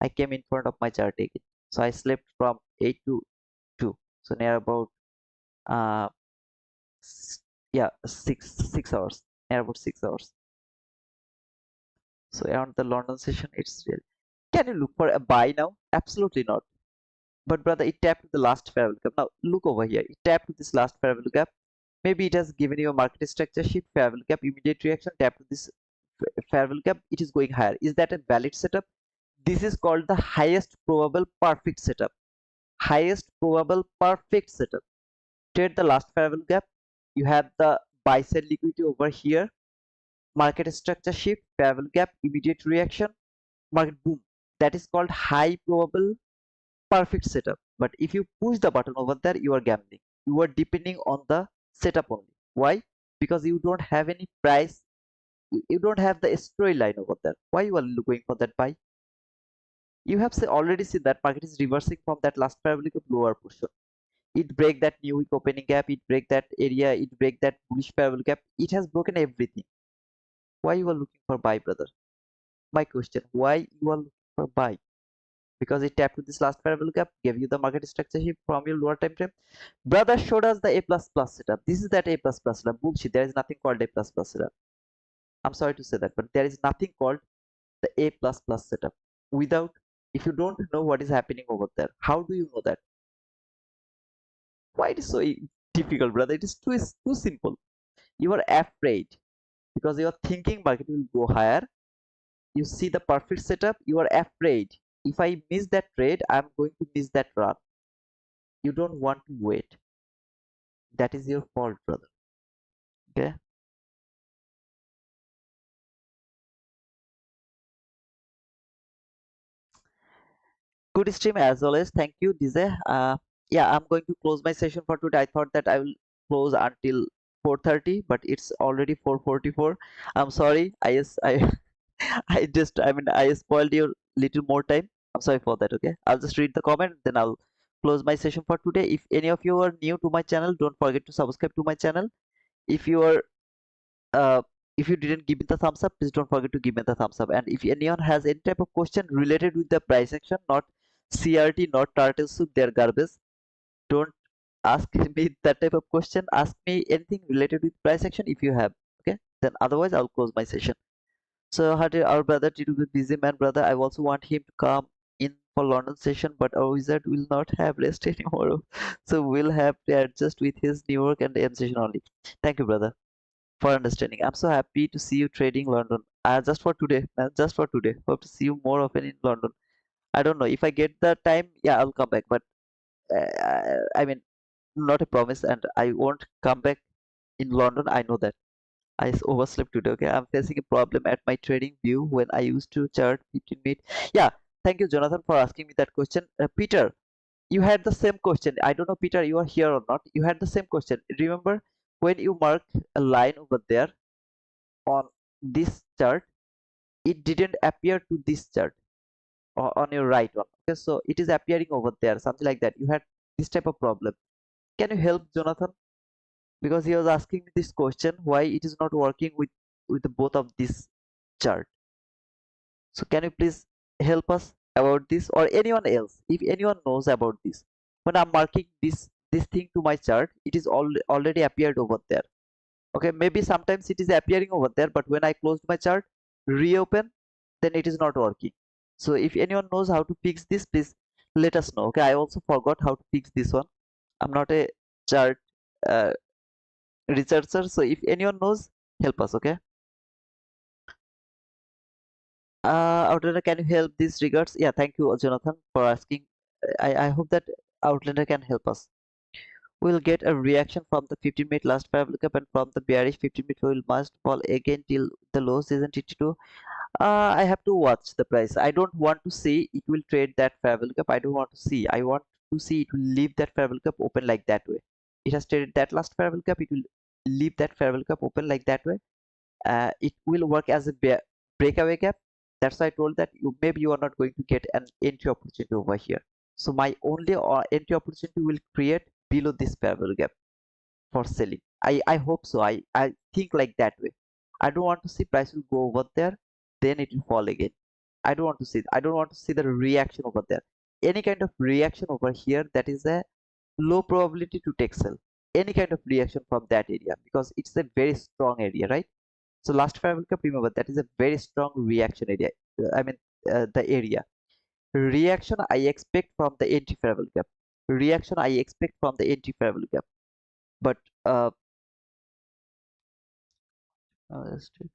I came in front of my chart again. So I slept from 8 to 2. So near about uh yeah, 6 hours. Near about 6 hours. So around the London session, it's real. Can you look for a buy now? Absolutely not. But brother, it tapped to the last fair value gap. Now look over here. It tapped to this last fair value gap. Maybe it has given you a market structure shift, fair value gap, immediate reaction, tap to this fair value gap. It is going higher. Is that a valid setup? This is called the highest probable perfect setup. Highest probable perfect setup. Trade the last fair value gap. You have the buy side liquidity over here. Market structure shift, fair value gap, immediate reaction, market boom. That is called high probable perfect setup. But if you push the button over there, you are gambling. You are depending on the setup only. Why? Because you don't have any price. You don't have the storyline over there. Why you are going for that buy? You have already seen that market is reversing from that last parabolic lower portion. It break that new week opening gap. It break that area. It break that bullish parabolic gap. It has broken everything. Why you are looking for buy, brother? My question: why you are looking for buy? Because it tapped to this last parabolic gap, gave you the market structure shift from your lower time frame. Brother showed us the A plus plus setup. This is that A plus plus setup. Bullshit. There is nothing called A plus plus setup. I'm sorry to say that, but there is nothing called the A plus plus setup. Without, if you don't know what is happening over there, how do you know that? Why it is so difficult, brother? It is too simple. You are afraid because you are thinking market will go higher. You see the perfect setup. You are afraid. If I miss that trade, I'm going to miss that run. You don't want to wait. That is your fault, brother. Okay. Good stream as always. Thank you, DJ. Yeah, I'm going to close my session for today. I thought that I will close until 4:30, but it's already 4:44. I'm sorry. I spoiled your little more time. I'm sorry for that. Okay. I'll just read the comment, then I'll close my session for today. If any of you are new to my channel, don't forget to subscribe to my channel. If you are uh, if you didn't give me the thumbs up, please don't forget to give me the thumbs up. And if anyone has any type of question related with the price action, not CRT, not turtle soup, they're garbage. Don't ask me that type of question. Ask me anything related with price action if you have. Okay, then otherwise I'll close my session. So how did our brother to be busy man, brother? I also want him to come in for London session, but our wizard will not have rest anymore. So we'll have to adjust with his New York and M session only. Thank you, brother, for understanding. I'm so happy to see you trading London. Just for today, man. Just for today. Hope to see you more often in London. I don't know if I get the time. Yeah, I'll come back. But I mean, not a promise, and I won't come back in London. I know that. Overslept today. Okay, I'm facing a problem at my trading view when I used to chart 15 minutes. Yeah, thank you, Jonathan, for asking me that question. Peter, you had the same question. I don't know, Peter, you are here or not. You had the same question. Remember when you mark a line over there on this chart, it didn't appear to this chart or on your right one. Okay, so it is appearing over there, something like that. You had this type of problem. Can you help Jonathan? Because he was asking me this question, why it is not working with the both of this chart. So can you please help us about this, or anyone else if anyone knows about this? When I'm marking this thing to my chart, it is already appeared over there. Okay, maybe sometimes it is appearing over there, but when I closed my chart, reopen, then it is not working. So if anyone knows how to fix this, please let us know. Okay, I also forgot how to fix this one. I'm not a chart uh, researcher, so if anyone knows, help us. Okay. Outlander, can you help these regards? Yeah, thank you, Jonathan, for asking. I hope that Outlander can help us. We'll get a reaction from the 15-minute last parabolic gap, and from the bearish 15-minute we will must fall again till the lows isn't it too. I have to watch the price. I don't want to see it will trade that parabolic gap. I don't want to see. I want to see it will leave that parabolic gap open like that way. it has traded that last fair value gap, it will leave that fair value gap open like that way. It will work as a breakaway gap. That's why I told that maybe you are not going to get an entry opportunity over here. So my only entry opportunity will create below this fair value gap for selling. I hope so. I think like that way. I don't want to see price will go over there, then it will fall again. I don't want to see the reaction over there. Any kind of reaction over here, that is a low probability to take sell. Any kind of reaction from that area, because it's a very strong area, right? So last fair value gap, remember that is a very strong reaction area. I mean the area. Reaction I expect from the entry fair value gap. Reaction I expect from the entry fair value gap. But uh, let's do-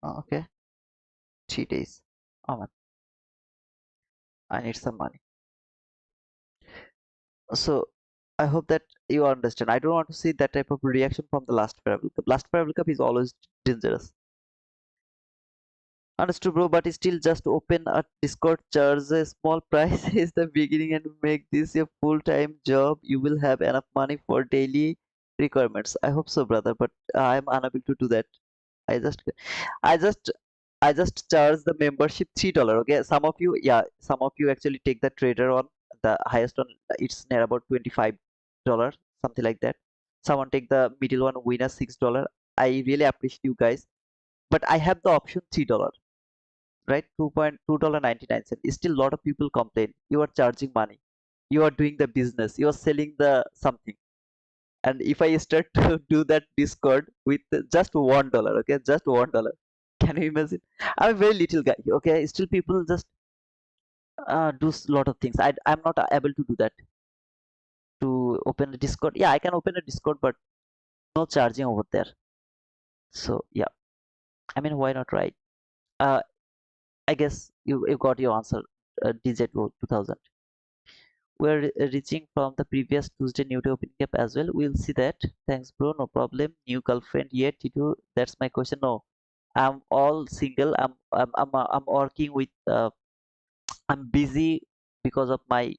okay, 3 days. Oh man, I need some money. So I hope that you understand. I don't want to see that type of reaction from the last fair value gap. Last fair value gap is always dangerous. Understood, bro, but still just open a Discord, charge a small price is the beginning and make this a full-time job. You will have enough money for daily requirements. I hope so, brother, but I'm unable to do that. I just, I just, I just charge the membership $3. Okay, some of you, yeah, some of you actually take the trader on the highest one. It's near about $25, something like that. Someone take the middle one, winner $6. I really appreciate you guys, but I have the option $3, right? $2.99. Still, a lot of people complain. You are charging money. You are doing the business. You are selling the something. And if I start to do that Discord with just $1, okay, just $1, can you imagine? I'm a very little guy, okay. Still, people just do a lot of things. I'm not able to do that. To open a Discord, yeah, I can open a Discord, but no charging over there. So yeah, I mean, why not, right? Uh, I guess you got your answer. DJ 2000. We're reaching from the previous Tuesday new to opening up as well. We'll see that. Thanks, bro. No problem. New girlfriend yet? Titu? That's my question. No, I'm all single. I'm working with. I'm busy because of my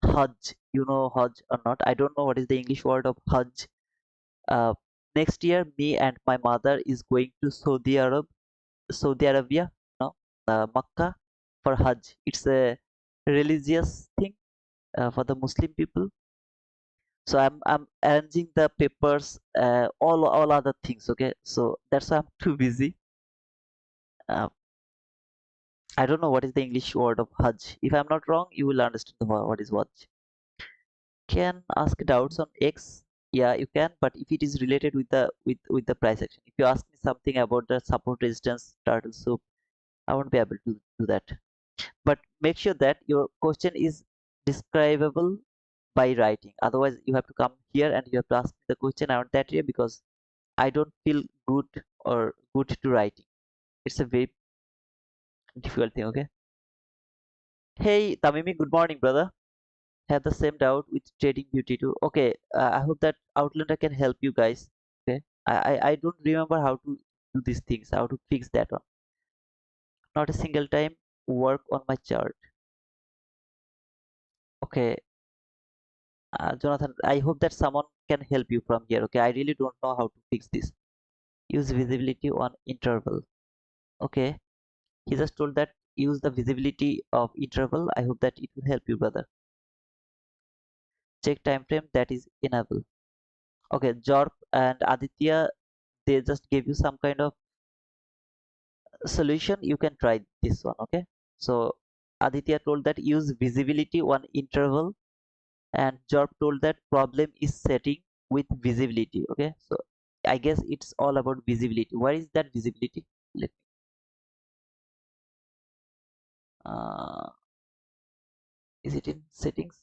Hajj. You know Hajj or not? I don't know what is the English word of Hajj. Uh, Next year, me and my mother is going to Saudi Arabia, no, Makkah for Hajj. It's a religious thing for the Muslim people. So I'm arranging the papers, all other things. Okay, so that's why I'm too busy. uh, I don't know what is the English word of Hajj. If I'm not wrong, you will understand what is Hajj. Can ask doubts on X. Yeah, you can, but if it is related with the price action, if you ask me something about the support resistance turtle soup, I won't be able to do that. But make sure that your question is describable by writing. Otherwise, you have to come here and you have to ask me the question around that area, because I don't feel good or good to writing. It's a very difficult thing. Okay. Hey Tamimi, good morning, brother. Have the same doubt with trading beauty too. Okay, I hope that Outlander can help you guys. Okay. I don't remember how to do these things, how to fix that one. Not a single time work on my chart. Okay, Jonathan, I hope that someone can help you from here. Okay, I really don't know how to fix this. Use visibility on interval. Okay, he just told that use the visibility of interval. I hope that it will help you, brother. Check time frame, that is enable. Okay, Jorp and Aditya, they just gave you some kind of solution. You can try this one. Okay, so Aditya told that use visibility on interval, and Jorp told that problem is setting with visibility. Okay, so I guess it's all about visibility. Where is that visibility? Let uh, is it in settings?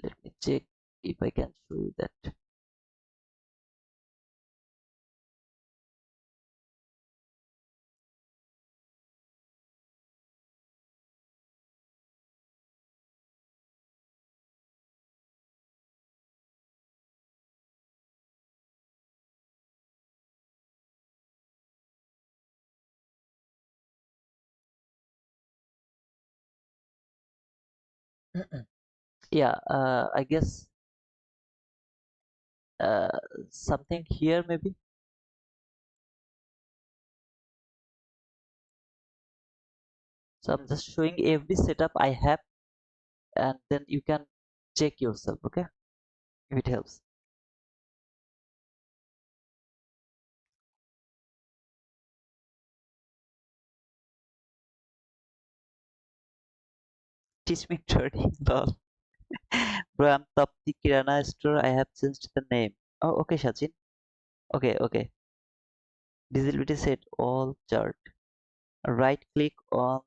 Let me check if I can show you that. Yeah, I guess uh, something here maybe. So I'm just showing every setup I have, and then you can check yourself, okay, if it helps. Teach me trading. Lol. Bro, I'm top the Kirana store. I have changed the name. Oh, okay, Sachin. Okay, okay. Visibility set all chart. Right click on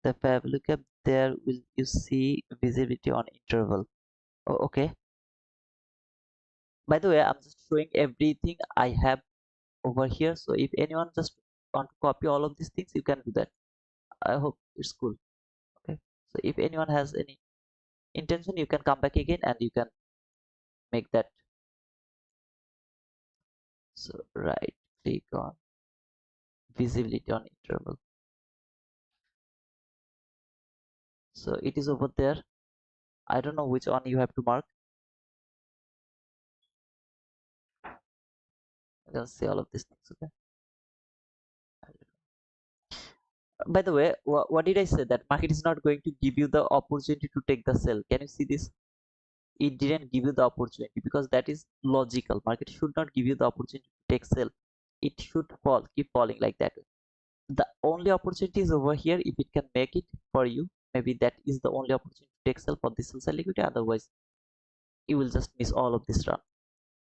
the fab. Look up there. Will you see visibility on interval? Oh, okay. By the way, I'm just showing everything I have over here. So if anyone just want to copy all of these things, you can do that. I hope it's cool. Okay. So if anyone has any intention, you can come back again and you can make that. So right click on visibility on interval. So it is over there. I don't know which one you have to mark. I can see all of these things. Okay. By the way, what did I say? That market is not going to give you the opportunity to take the sell. Can you see this? It didn't give you the opportunity because that is logical. Market should not give you the opportunity to take sell. It should fall, keep falling like that. The only opportunity is over here. If it can make it for you, maybe that is the only opportunity to take sell for this sell side liquidity. Otherwise, you will just miss all of this run.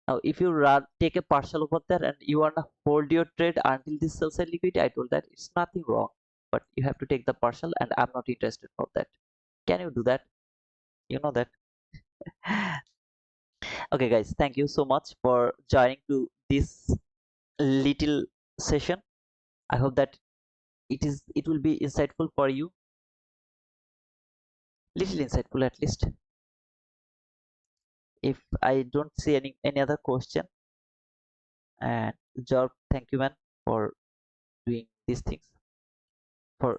Now, if you take a partial over there and you wanna hold your trade until this sell side liquidity, I told that it's nothing wrong, but you have to take the partial, and I'm not interested for that. Can you do that? You know that. Okay, guys, thank you so much for joining to this little session. I hope that it will be insightful for you, little insightful at least. If I don't see any other question, and job, thank you, man, for doing these things, for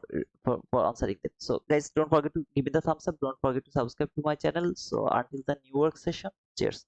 answering them. So guys, don't forget to give me the thumbs up, don't forget to subscribe to my channel. So until the new work session, cheers.